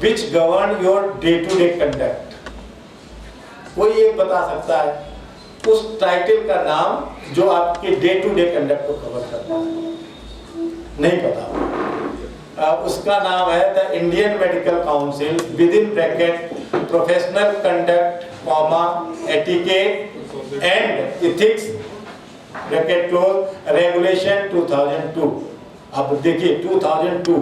which govern your day to day conduct? कोई एक बता सकता है उस टाइटल का नाम जो आपके डे टू डे कंडक्ट को कवर करता है? नहीं पता। उसका नाम है the Indian medical council with in bracket professional conduct comma etiquette and ethics bracket close regulation 2002। अब देखिए 2002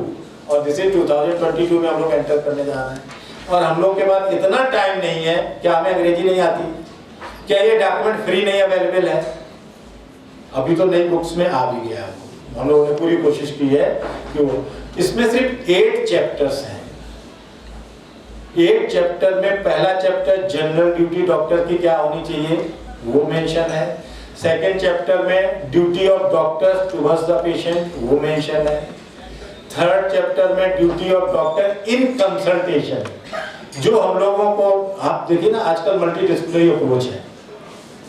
और दिस इज 2022 में हम लोग एंटर करने जा रहे हैं और हम लोग के पास इतना टाइम नहीं है। क्या हमें अंग्रेजी नहीं आती? क्या ये डॉक्यूमेंट फ्री नहीं अवेलेबल है? अभी तो नई बुक्स में आ भी गया, हम लोगों ने पूरी कोशिश की है कि वो इसमें सिर्फ 8 चैप्टर्स हैं। 8 चैप्टर में पहला चैप्टर जनरल ड्यूटी डॉक्टर की क्या होनी चाहिए वो मेंशन है। सेकंड चैप्टर में duty of doctors towards the patient वो मेंशन है। थर्ड चैप्टर में duty of doctor in consultation, जो हम लोगों को आप देखिए ना आजकल मल्टी डिसिप्लिनरी अप्रोच है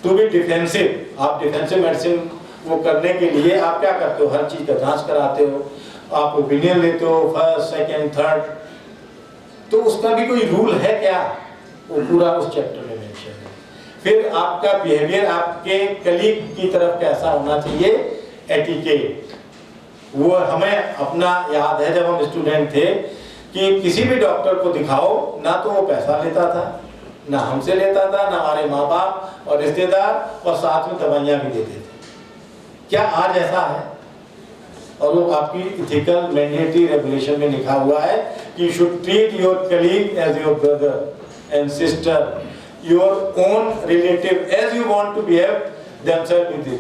टू बी डिफेंसिव। आप डिफेंसिव मेडिसिन वो करने के लिए आप क्या करते हो? हर चीज का जांच कराते हो, आप ओपिनियन लेते हो फर्स्ट सेकंड थर्ड, तो उसका भी कोई रूल है क्या? वो पूरा उस चैप्टर में मेंशन है। फिर आपका बिहेवियर आपके कलीग की तरफ कैसा होना चाहिए, एटिकेट, वो हमें अपना याद है जब हम स्टूडेंट थे कि किसी भी डॉक्टर को दिखाओ ना तो वो पैसा लेता था, ना हमसे लेता था, ना हमारे माँ बाप और रिश्तेदार, और साथ में दवाइयाँ भी देते थे। क्या आज ऐसा है? और वो आपकी इथिकल मैंडेटरी रेगुलेशन में लिखा हुआ है कि you should treat your colleague as your brother and sister, your own relative as you want to behave themselves with you.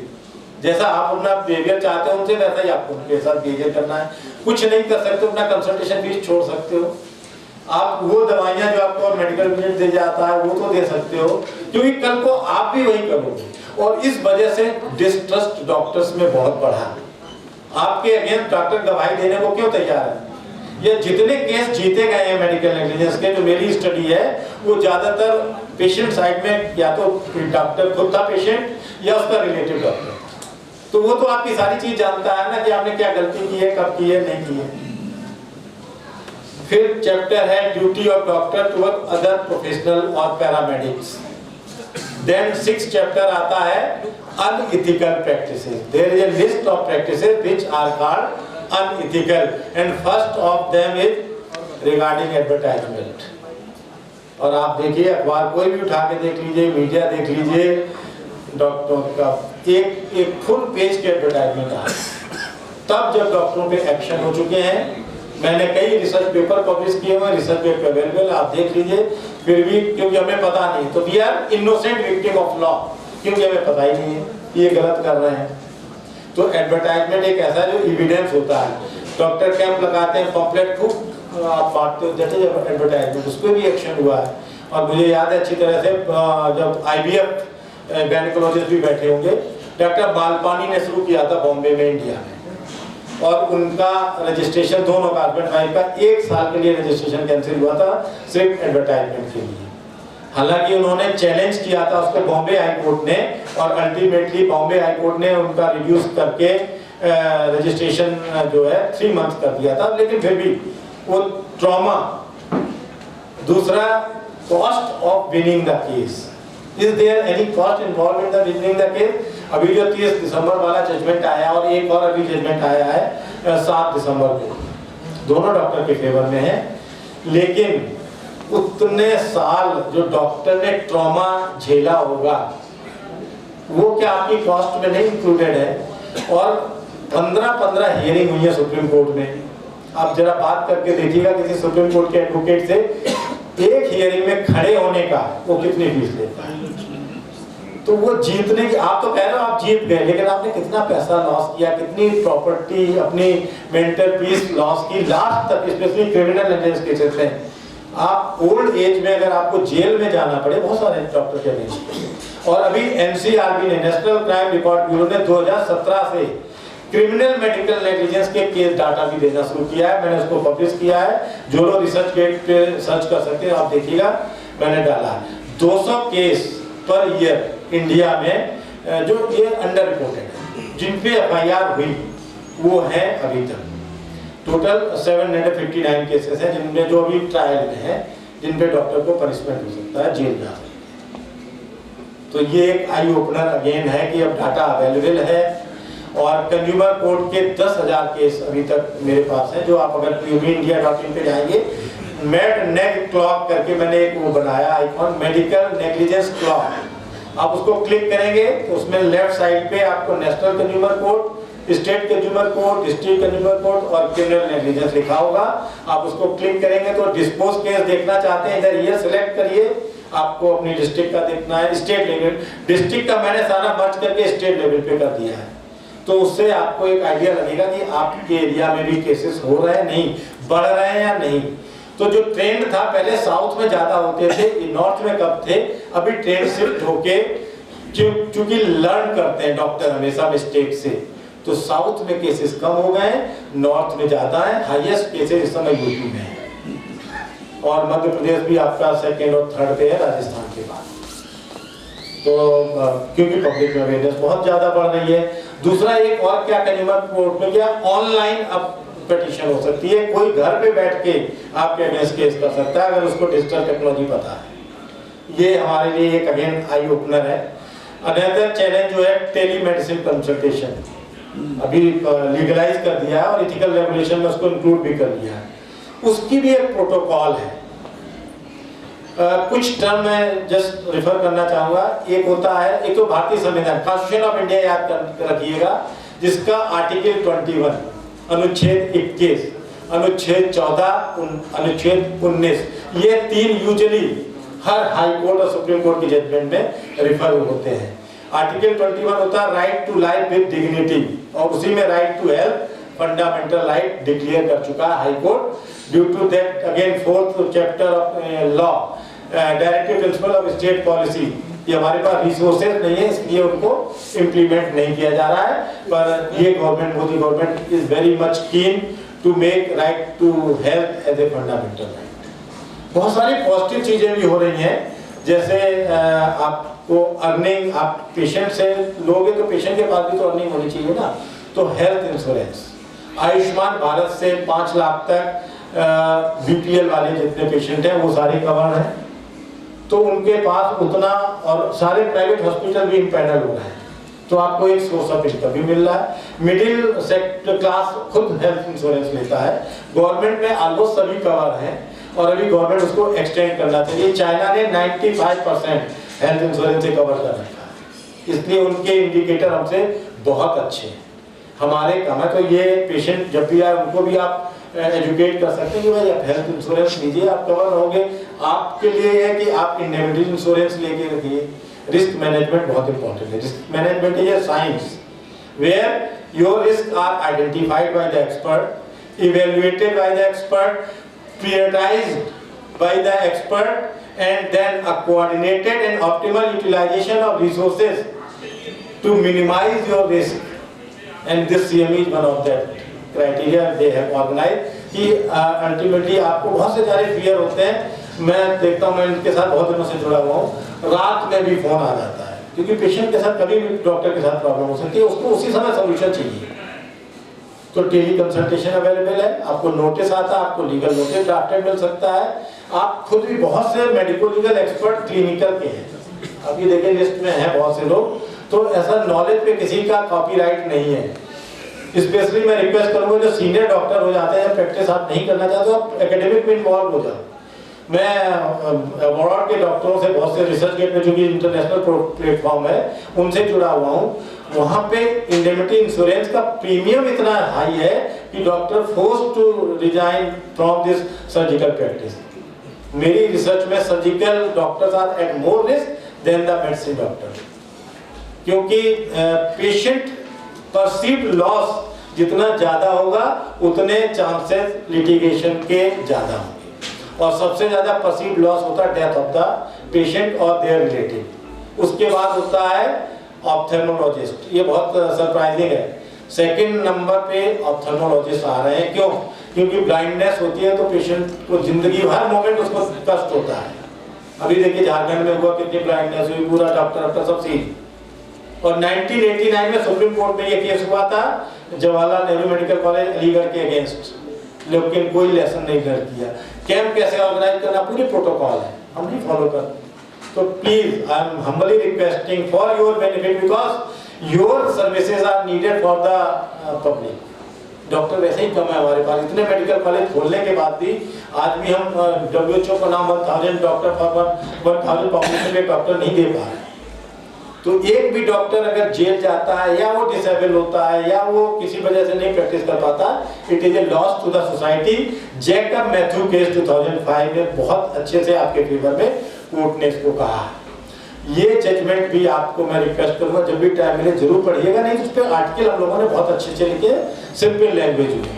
जैसा आप अपना बिहेवियर चाहते हो उनसे, वैसा ही आपको उनके साथ बिहेवियर करना है। कुछ नहीं कर सकते, अपना कंसल्टेशन फीस छोड़ सकते हो, आप वो दवाइयाँ जो आपको मेडिकल बिल दे जाता है वो तो दे सकते हो, क्योंकि कल को आप भी वही करोगे। और इस वजह से डिस्ट्रस्ट डॉक्टर्स में बहुत बढ़ा। आपके अगेंस्ट डॉक्टर गवाही देने को क्यों तैयार है? ये जितने केस जीते गए हैं मेडिकल नेग्लिजेंस के, जो मेरी स्टडी है, वो ज्यादातर पेशेंट साइड में या तो डॉक्टर खुद था पेशेंट या उसका रिलेटिव डॉक्टर, तो वो तो आपकी सारी चीज जानता है ना कि आपने क्या गलती की है, कब की है, नहीं की है। फिर चैप्टर है duty of doctor toward other professional और पैरामेडिक्स। देन 6 चैप्टर आता है unethical practices. There is a list of practices which are called unethical and first of them is regarding advertisement. और आप देखिए अखबार कोई भी उठा के देख लीजिए, मीडिया देख लीजिए, डॉक्टर का एक फुल पेज के एडवर्टाइजमेंट आ तब जब डॉक्टरों पे एक्शन हो चुके हैं। मैंने कई रिसर्च पेपर पब्लिश किए हुए, रिसर्च पेपर अवेलेबल, आप देख लीजिए। फिर भी क्योंकि हमें पता नहीं, तो we are innocent victim of law, क्योंकि हमें पता ही नहीं है कि ये गलत कर रहे हैं। तो एडवर्टाइजमेंट एक ऐसा जो एविडेंस होता है। डॉक्टर कैंप लगाते हैं, पॉम्पलेट खूब आप बांटते हो, जैसे जब एडवर्टाइजमेंट, उस पर भी एक्शन हुआ है। और मुझे याद है अच्छी तरह से जब IVF गायनेकोलॉजिस्ट भी बैठे होंगे, डॉक्टर बालपानी ने शुरू किया था बॉम्बे में, इंडिया में, और उनका रजिस्ट्रेशन दोनों का हस्बैंड वाइफ का 1 साल के लिए रजिस्ट्रेशन कैंसिल हुआ था सिर्फ एडवर्टाइजमेंट के लिए। हालांकि उन्होंने चैलेंज किया था उसको बॉम्बे हाई कोर्ट ने, और अल्टीमेटली बॉम्बे हाई कोर्ट ने उनका रिड्यूस करके रजिस्ट्रेशन जो है 3 मंथ कर दिया था। लेकिन फिर भी वो ट्रॉमा। दूसरा, cost of winning the case. Is there any cost involved in the winning the case? अभी जो 30 दिसंबर वाला जजमेंट आया और एक और अभी जजमेंट आया है 7 दिसंबर को, दोनों डॉक्टर के फेवर में है। लेकिन उतने साल जो डॉक्टर ने ट्रॉमा झेला होगा वो क्या आपकी कॉस्ट में नहीं इंक्लूडेड है? और 15 हियरिंग हुई है सुप्रीम कोर्ट में। आप जरा बात करके देखिएगा किसी सुप्रीम कोर्ट के एडवोकेट से, एक हियरिंग में खड़े होने का वो कितनी फीस लेता है। तो वो जीतने की, आप तो कह रहे हो आप जीत गए, लेकिन आपने कितना पैसा लॉस किया, कितनी प्रॉपर्टी, अपनी मेंटल पीस लॉस की, लास्ट तक। स्पेशली क्रिमिनल नेग्लिजेंस केसेस में आप ओल्ड एज में अगर आपको जेल में जाना पड़े, बहुत सारे डॉक्टर के अगेंस्ट। और अभी NCRB ने, नेशनल क्राइम रिकॉर्ड ब्यूरो ने 2017 से क्रिमिनल मेडिकल नेग्लिजेंस के केस डाटा भी देना शुरू किया है। मैंने उसको पब्लिश किया है, जो लोग रिसर्च गेट पे सर्च कर सकते हैं, आप देखिएगा, मैंने डाला 200 केस पर ईयर इंडिया में जो ये अंडर रिपोर्टेड है, जिन पे FIR हुई वो है अभी तक। टोटल 759 केसेस हैं जिनमें जो अभी ट्रायल में है, जिन पे डॉक्टर को पनिशमेंट हो सकता है, जेल जा सकता है। तो ये एक आई ओपनर अगेन है कि अब डाटा अवेलेबल है। और कंज्यूमर कोर्ट के 10,000 केस अभी तक मेरे पास हैं, जो आप अगर PUBindia.in पे जाएंगे, मेड नेग क्लॉक करके मैंने एक वो बनाया आइकॉन, मेडिकल नेग्लिजेंस क्लॉक। आप उसको क्लिक करेंगे तो उसमें लेफ्ट साइड पे आपको national consumer court, state consumer court, district consumer court और क्रिमिनल नेग्लिजेंस लिखा होगा। आप उसको क्लिक करेंगे तो डिस्पोज केस देखना चाहते हैं, इधर ये सिलेक्ट करिए, आपको अपनी डिस्ट्रिक्ट का देखना है, स्टेट लेवल, डिस्ट्रिक्ट का मैंने सारा मर्ज करके स्टेट लेवल पे कर दिया है। तो उससे आपको एक आइडिया लगेगा कि आपके एरिया में भी केसेस हो रहे हैं, नहीं बढ़ रहे हैं या नहीं। तो जो ट्रेंड था पहले साउथ में ज्यादा होते थे, नॉर्थ में कब थे, अभी ट्रेंड शिफ्ट होके क्योंकि लर्न करते हैं डॉक्टर हमेशा मिस्टेक से, तो साउथ में केसेस कम हो गए, नॉर्थ में ज्यादा है। हाईएस्ट केसेस इस समय यूपी में है और मध्य प्रदेश भी आपका सेकंड और थर्ड पे है राजस्थान के बाद। तो क्योंकि पब्लिक में अवेयरनेस बहुत ज्यादा बढ़ रही है। दूसरा एक और क्या कंज्यूमर कोर्ट में क्या ऑनलाइन अब पिटीशन हो सकती है, कोई घर पे बैठ के आपके अगेंस्ट केस कर सकता है अगर उसको डिजिटल टेक्नोलॉजी पता है। ये हमारे लिए एक अगेन आई ओपनर है। अनदर चैलेंज जो है टेलीमेडिसिन कंसल्टेशन, अभी लीगलाइज कर दिया है और इथिकल रेगुलेशन में उसको इंक्लूड भी कर दिया है। उसकी भी एक प्रोटोकॉल है। कुछ टर्म मैं जस्ट रेफर करना चाहूंगा। एक होता है, एक तो भारतीय संविधान कॉन्स्टिट्यूशन ऑफ इंडिया याद रखिएगा, जिसका आर्टिकल 21, अनुच्छेद 21, अनुच्छेद 14, अनुच्छेद 19, ये 3 यूजुअली हर हाई कोर्ट और सुप्रीम कोर्ट की जजमेंट में रिफर होते हैं। आर्टिकल 21 होता है right to life with dignity, और उसी में right to health fundamental right declare कर चुका है high court. Due to that again 4th chapter of law directive principle of state policy, ये हमारे पास रिसोर्सेज नहीं है इसलिए उनको इम्प्लीमेंट नहीं किया जा रहा है, पर ये government, Modi government is very much keen to make right to health as a fundamental right. बहुत सारी पॉजिटिव चीजें भी हो रही हैं, जैसे आपको अर्निंग, आप पेशेंट से लोगे तो पेशेंट के पास भी तो अर्निंग होनी चाहिए ना, तो हेल्थ इंश्योरेंस, आयुष्मान भारत से 5 लाख तक BPL वाले जितने पेशेंट हैं वो सारे कवर हैं, तो उनके पास उतना, और सारे प्राइवेट हॉस्पिटल भी इम्पैनल हो रहे हैं, तो आपको एक सोर्स ऑफ इनकम भी मिल रहा है। मिडिल सेक्टर क्लास खुद हेल्थ इंश्योरेंस लेता है, गवर्नमेंट में ऑलमोस्ट सभी कवर हैं और अभी गवर्नमेंट उसको एक्सटेंड करना चाहिए। चाइना ने 95% हेल्थ इंश्योरेंस से कवर कर रखा है, इसलिए उनके इंडिकेटर हमसे बहुत अच्छे हैं, हमारे कम है। तो ये पेशेंट जब भी आए उनको भी आप एजुकेट कर सकते हैं कि भाई आप हेल्थ इंश्योरेंस लीजिए, आप कवर रहोगे। आपके लिए है कि आप इंडेमिनिटी इंश्योरेंस लेके रखिए। रिस्क मैनेजमेंट बहुत इंपॉर्टेंट है। Risk management is a science where your risk are identified by the expert, evaluated by the expert, prioritized by the expert and then a coordinated and optimal utilization of resources to minimize your risk, and this CME is one of that criteria they have organized कि ultimately आपको बहुत से सारे fear होते हैं। मैं देखता हूँ, मैं इनके साथ बहुत दिनों से जुड़ा हुआ हूँ, रात में भी फोन आ जाता है क्योंकि पेशेंट के साथ कभी भी डॉक्टर के साथ प्रॉब्लम हो सकती है, उसको उसी समय सोल्यूशन चाहिए। तो टेली कंसल्टेशन अवेलेबल है, आपको नोटिस आता है, आपको लीगल नोटिस ड्राफ्टेड मिल सकता है। आप खुद भी बहुत से मेडिको लीगल एक्सपर्ट क्लिनिकल के हैं, अभी देखिए लिस्ट में है बहुत से लोग, तो ऐसा नॉलेज पे किसी का कॉपीराइट नहीं है। स्पेशली मैं रिक्वेस्ट करूंगा जो सीनियर डॉक्टर हो जाते हैं, प्रैक्टिस आप नहीं करना चाहते, आप एकेडमिक में इन्वॉल्व हो जाओ। मैं अब्रॉड के डॉक्टरों से, बहुत से रिसर्च गेट में जो कि इंटरनेशनल प्लेटफॉर्म है, उनसे जुड़ा हुआ हूँ। वहाँ पे इंडेमिनिटी इंश्योरेंस का प्रीमियम इतना हाई है कि doctor force to resign from this surgical practice. मेरी रिसर्च में surgical doctors are at more risk than the medicine doctor, क्योंकि पेशेंट परसीव्ड लॉस जितना ज्यादा होगा उतने चांसेस लिटिगेशन के ज्यादा होंगे, और सबसे ज्यादा परसीव्ड लॉस होता है डेथ ऑफ द पेशेंट और देयर रिलेटिव। उसके बाद होता है ऑप्थेल्मोलॉजिस्ट, ये बहुत सरप्राइजिंग है, सेकंड नंबर पे ऑप्थेल्मोलॉजिस्ट आ रहे हैं। क्यों? क्योंकि ब्लाइंडनेस होती है तो पेशेंट को जिंदगी भर मोमेंट उसको कष्ट होता है। अभी देखिए झारखंड में हुआ, कितनी ब्लाइंडनेस हुई, पूरा डॉक्टर सब सीज। और 1989 में सुप्रीम कोर्ट में ये केस हुआ था जवाहरलाल नेहरू मेडिकल कॉलेज अलीगढ़ के अगेंस्ट, लेकिन कोई लेसन नहीं कर किया। कैंप कैसे ऑर्गेनाइज करना, पूरी प्रोटोकॉल है, हम नहीं फॉलो करते। तो please I am humbly requesting for your benefit, because your services are needed for the public. Doctor वैसे ही कम है हमारे पास, इतने मेडिकल कॉलेज खोलने के बाद भी आज भी हम WHO को नाम 1000 डॉक्टर फॉर 1000 पॉपुलेशन के डॉक्टर नहीं दे पा रहे। तो एक भी डॉक्टर अगर जेल जाता है या वो डिसेबल होता है या वो किसी वजह से नहीं प्रैक्टिस कर पाता, it is a loss to the society. Jacob Mathew case 2005 में बहुत अच्छे से आपके फेवर में कोर्ट ने इसको कहा। ये जजमेंट भी आपको मैं रिक्वेस्ट करूंगा जब भी टाइम मिले जरूर पढ़िएगा, नहीं तो उस पर आर्टिकल हम लोगों ने बहुत अच्छे से लिखे, सिंपल लैंग्वेज में,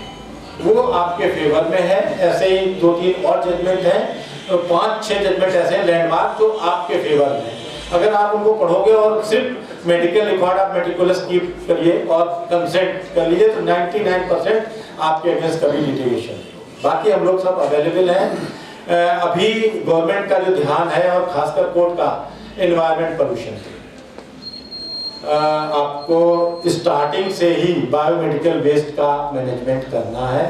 वो आपके फेवर में है। ऐसे ही 2-3 और जजमेंट हैं, तो 5-6 जजमेंट ऐसे हैं लैंडमार्क जो आपके फेवर में है। अगर आप उनको पढ़ोगे और सिर्फ मेडिकल रिकॉर्ड आप मेटिकुलस कीप करिए और कंसेंट कर लीजिए तो 99% आपके अगेंस्ट कभी लिटिगेशन। बाकी हम लोग सब अवेलेबल हैं। अभी गवर्नमेंट का जो ध्यान है और खासकर कोर्ट का एनवायरमेंट पोल्यूशन, आपको स्टार्टिंग से ही बायोमेडिकल वेस्ट का मैनेजमेंट करना है।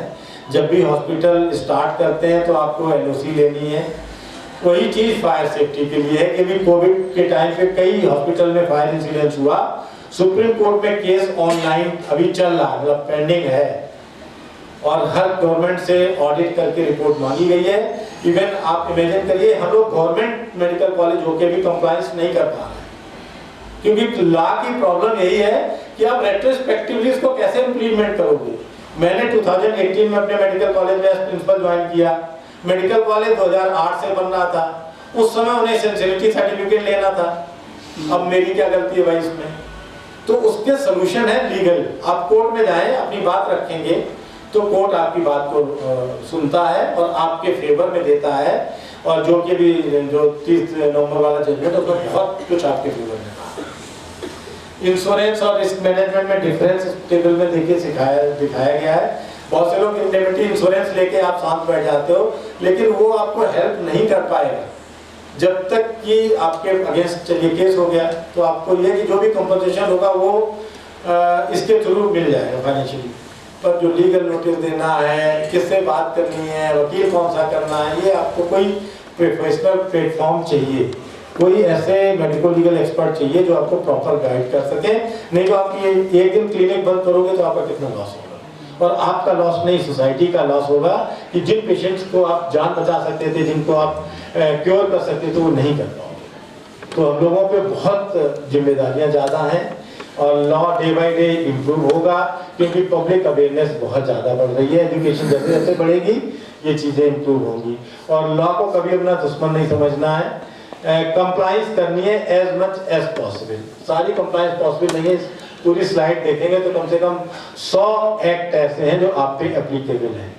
जब भी हॉस्पिटल स्टार्ट करते हैं तो आपको LOC लेनी है। वही चीज फायर सेफ्टी के लिए है कि भी कोविड के टाइम पे कई हॉस्पिटल में फायर इंसिडेंट हुआ। सुप्रीम कोर्ट में केस ऑनलाइन अभी चल रहा है, मतलब पेंडिंग है, और हर गवर्नमेंट से ऑडिट करके रिपोर्ट मांगी गई है। इवन आप इमेजिन करिए हम लोग गवर्नमेंट मेडिकल कॉलेज होके भी कंप्लायंस नहीं कर पा रहे, क्योंकि लॉ की प्रॉब्लम यही है कि आप रेट्रोस्पेक्टिवली इसको कैसे इंप्लीमेंट करोगे। मैंने 2018 में अपने मेडिकल कॉलेज में एज प्रिंसिपल ज्वाइन किया। मेडिकल कॉलेज 2008 से बन रहा था, उस समय उन्हें एसेंशियलिटी सर्टिफिकेट लेना था। अब मेरी क्या गलती है भाई इसमें? तो उसके सोल्यूशन है लीगल। आप कोर्ट में जाएं, अपनी बात रखेंगे तो कोर्ट आपकी बात को सुनता है और आपके फेवर में देता है। और जो कि भी जो 30 नवंबर वाला जजमेंट उसमें बहुत कुछ आपके फेवर में। इंश्योरेंस और रिस्क मैनेजमेंट में डिफरेंस टेबल में देखिए दिखाया गया है। बहुत से लोग इंडेमिनिटी इंश्योरेंस लेके आप शांत बैठ जाते हो, लेकिन वो आपको हेल्प नहीं कर पाएगा जब तक कि आपके अगेंस्ट चलिए केस हो गया तो आपको ये कि जो भी कंपनसेशन होगा वो इसके थ्रू मिल जाएगा फाइनेंशियली। पर जो लीगल नोटिस देना है, किससे बात करनी है, वकील कौन सा करना है, ये आपको कोई प्रोफेशनल प्लेटफॉर्म चाहिए, कोई ऐसे मेडिकल लीगल एक्सपर्ट चाहिए जो आपको प्रॉपर गाइड कर सके। नहीं तो आप ये एक दिन क्लिनिक बंद करोगे तो आपका कितना लॉस होगा, और आपका लॉस नहीं सोसाइटी का लॉस होगा कि जिन पेशेंट्स को आप जान बचा सकते थे, जिनको आप क्योर कर सकते थे, वो नहीं कर पाओगे। तो हम लोगों पे बहुत जिम्मेदारियां ज़्यादा हैं और law day by day improve होगा, क्योंकि पब्लिक अवेयरनेस बहुत ज़्यादा बढ़ रही है। एजुकेशन जैसे जैसे बढ़ेगी ये चीज़ें इम्प्रूव होंगी। और लॉ को कभी अपना दुश्मन नहीं समझना है, कंप्लाइंस करनी है एज मच एज पॉसिबल। सारी कंप्लाइंस पॉसिबल नहीं है, पूरी स्लाइड देखेंगे तो कम से कम 100 एक्ट ऐसे हैं जो आप पे एप्लीकेबल हैं,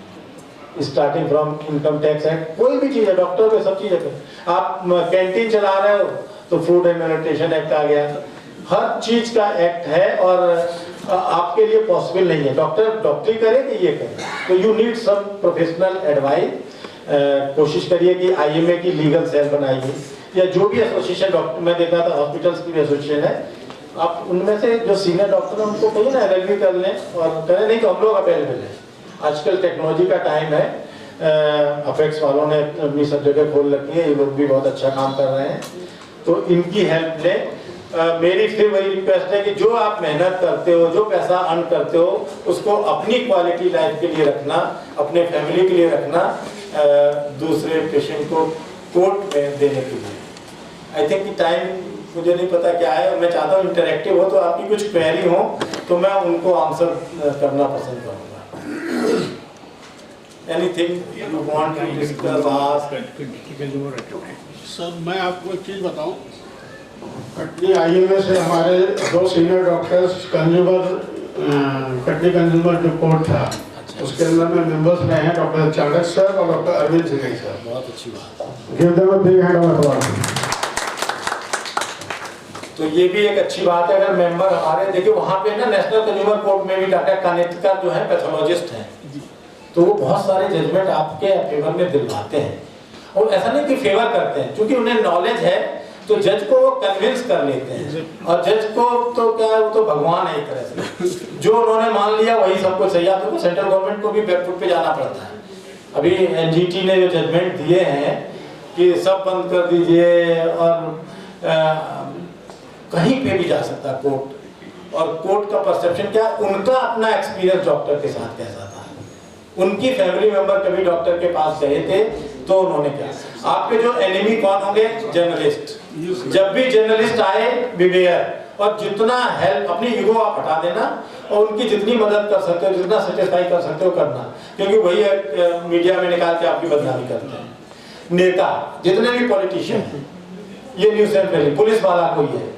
starting from income tax act, कोई भी चीज़ है, डॉक्टर पे सब चीज़ है। आप कैंटीन चला रहे हो तो फूड एंड न्यूट्रिशन एक्ट आ गया, हर चीज़ का एक्ट है और आपके लिए पॉसिबल नहीं है डॉक्टर डॉक्टरी करे कि ये करे। तो you need some professional advice. कोशिश करिए कि IMA की लीगल सेल बनाइए, या जो भी एसोसिएशन डॉक्टर, मैं देखा था हॉस्पिटल्स की भी एसोसिएशन है, आप उनमें से जो सीनियर डॉक्टर हैं उनको कहिए ना LLB कर लें और करें, नहीं तो हम लोग अवेलेबल हैं। आजकल टेक्नोलॉजी का टाइम है, अपेक्स वालों ने अपनी सब जगह खोल रखी है, ये लोग भी बहुत अच्छा काम कर रहे हैं, तो इनकी हेल्प लें। मेरी फिर वही रिक्वेस्ट है कि जो आप मेहनत करते हो, जो पैसा अर्न करते हो, उसको अपनी क्वालिटी लाइफ के लिए रखना, अपने फैमिली के लिए रखना, दूसरे पेशेंट को कोर्ट में देने के लिए। आई थिंक कि टाइम मुझे नहीं पता क्या है, और मैं चाहता हूँ इंटरेक्टिव हो, तो आपकी कुछ क्वेरी हो तो मैं उनको आंसर करना पसंद करूँगा। Anything you want to discuss ask? Sir मैं आपको एक चीज़ बताऊं, कटनी IMA से हमारे 2 सीनियर डॉक्टर्स कटनी कंज्यूमर जो कोर्ट था उसके अंदर में मेंबर्स में हैं, डॉक्टर चाणक्य सर और डॉक्टर अरविंद सिंह सर। बहुत अच्छी बात। Give them a big hand of applause. तो ये भी एक अच्छी बात है। अगर मेंबर हमारे देखिए वहाँ पे ना नेशनल कंज्यूमर कोर्ट में भी डॉक्टर कानेटकर जो है पैथोलॉजिस्ट हैं, तो वो बहुत सारे जजमेंट आपके फेवर में दिलवाते हैं, और ऐसा नहीं कि फेवर करते हैं, क्योंकि उन्हें नॉलेज है तो जज को वो कन्विंस कर लेते हैं। और जज को तो क्या है, वो तो भगवान है एक तरह से, जो उन्होंने मान लिया वही सब कुछ सही है। तो सेंट्रल गवर्नमेंट को भी बैकफुट पे जाना पड़ता है। अभी NGT ने जो जजमेंट दिए हैं कि सब बंद कर दीजिए, और कहीं पे भी जा सकता है कोर्ट, और कोर्ट का परसेप्शन क्या, उनका अपना एक्सपीरियंस डॉक्टर के साथ कैसा था, उनकी फैमिली मेंबर कभी डॉक्टर के पास गए थे तो उन्होंने क्या। आपके जो एनिमी कौन होंगे, जर्नलिस्ट। जब भी जर्नलिस्ट आए बिवेयर, और जितना हेल्प, अपनी ईगो आप हटा देना और उनकी जितनी मदद कर सकते हो, जितना सेटिस्फाई कर सकते हो करना, क्योंकि वही मीडिया में निकाल के आपकी बदनामी करते हैं। नेता जितने भी पॉलिटिशियन हैं, ये न्यूज़ एंकर, पुलिस वाला कोई है,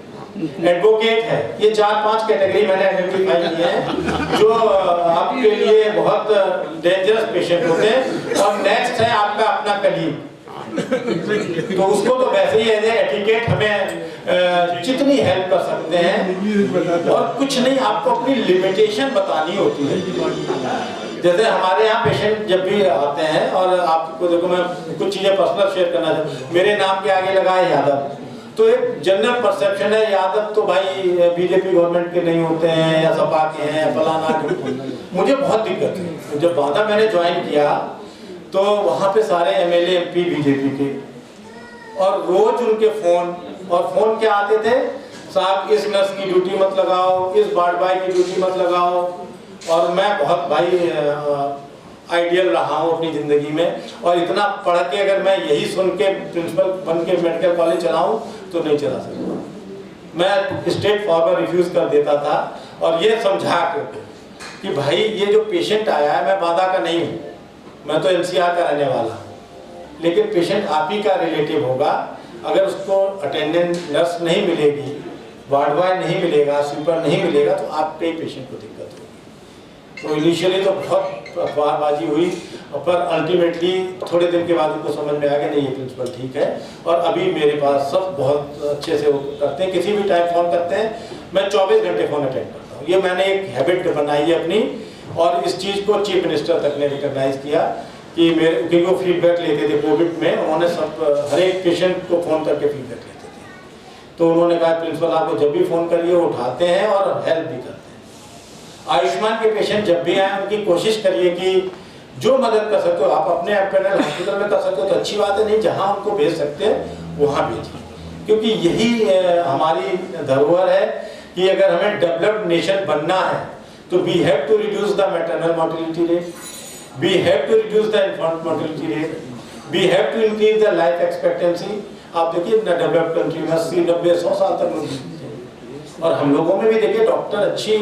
एडवोकेट है, ये 4-5 कैटेगरी मैंने आइडेंटिफाई किए हैं जो आपके लिए बहुत डेंजरस पेशेंट होते हैं। और नेक्स्ट है आपका अपना कलीग, तो उसको तो वैसे ही एज एटिकेट हमें जितनी हेल्प कर सकते हैं, और कुछ नहीं, आपको अपनी लिमिटेशन बतानी होती है। जैसे हमारे यहाँ पेशेंट जब भी आते हैं, और आपको देखो मैं कुछ चीजें पर्सनल शेयर करना चाहता हूँ, मेरे नाम के आगे लगा है यादव, तो एक जनरल परसेप्शन है यादव तो भाई बीजेपी गवर्नमेंट के नहीं होते हैं या सपा के हैं फलाना। मुझे बहुत दिक्कत है, जब बादा मैंने ज्वाइन किया तो वहाँ पे सारे एमएलए एमपी बीजेपी के, और रोज उनके फोन क्या आते थे, साहब इस नर्स की ड्यूटी मत लगाओ, इस वार्ड बॉय की ड्यूटी मत लगाओ। और मैं बहुत भाई आइडियल रहा हूँ अपनी जिंदगी में, और इतना पढ़ के अगर मैं यही सुन के प्रिंसिपल बन के मेडिकल कॉलेज चलाऊं तो नहीं चला सकता। मैं स्ट्रेट फॉरवर्ड रिफ्यूज कर देता था, और ये समझा कि भाई ये जो पेशेंट आया है, मैं बादा का नहीं हूँ, मैं तो एनसीआर का रहने वाला हूँ, लेकिन पेशेंट आप ही का रिलेटिव होगा। अगर उसको अटेंडेंट नर्स नहीं मिलेगी, वार्ड बॉय नहीं मिलेगा, स्वीपर नहीं मिलेगा, तो आपके पेशेंट को दिक्कत होगी। तो इनिशियली तो बहुत अफवाहबाजी हुई, पर अल्टीमेटली थोड़े दिन के बाद उनको समझ में आ गया नहीं ये प्रिंसिपल ठीक है। और अभी मेरे पास सब बहुत अच्छे से वो करते हैं, किसी भी टाइम फ़ोन करते हैं, मैं 24 घंटे फ़ोन अटेंड करता हूँ। ये मैंने एक हैबिट बनाई है अपनी, और इस चीज़ को चीफ मिनिस्टर तक ने रिकॉग्नाइज किया कि मेरे, क्योंकि वो फीडबैक लेते थे कोविड में, उन्होंने सब हर एक पेशेंट को फ़ोन करके फीडबैक लेते थे। तो उन्होंने कहा प्रिंसिपल आपको जब भी फ़ोन करिए वो उठाते हैं और हेल्प भी करते हैं। आयुष्मान के पेशेंट जब भी आए उनकी कोशिश करिए कि जो मदद कर सकते हो आप अपने पैनल हॉस्पिटल में कर सकते हो तो अच्छी बात है, नहीं जहां उनको भेज सकते हैं वहां भेजिए, क्योंकि यही हमारी धरोहर है कि अगर हमें डेवलप्ड नेशन बनना है तो we have to reduce the maternal mortality rate, we have to reduce the infant mortality rate, we have to increase the life expectancy. आप देखिए डेवलप्ड कंट्री में 80, 90, 100 साल तक लोग जीते हैं, और हम लोगों में भी देखिए डॉक्टर अच्छी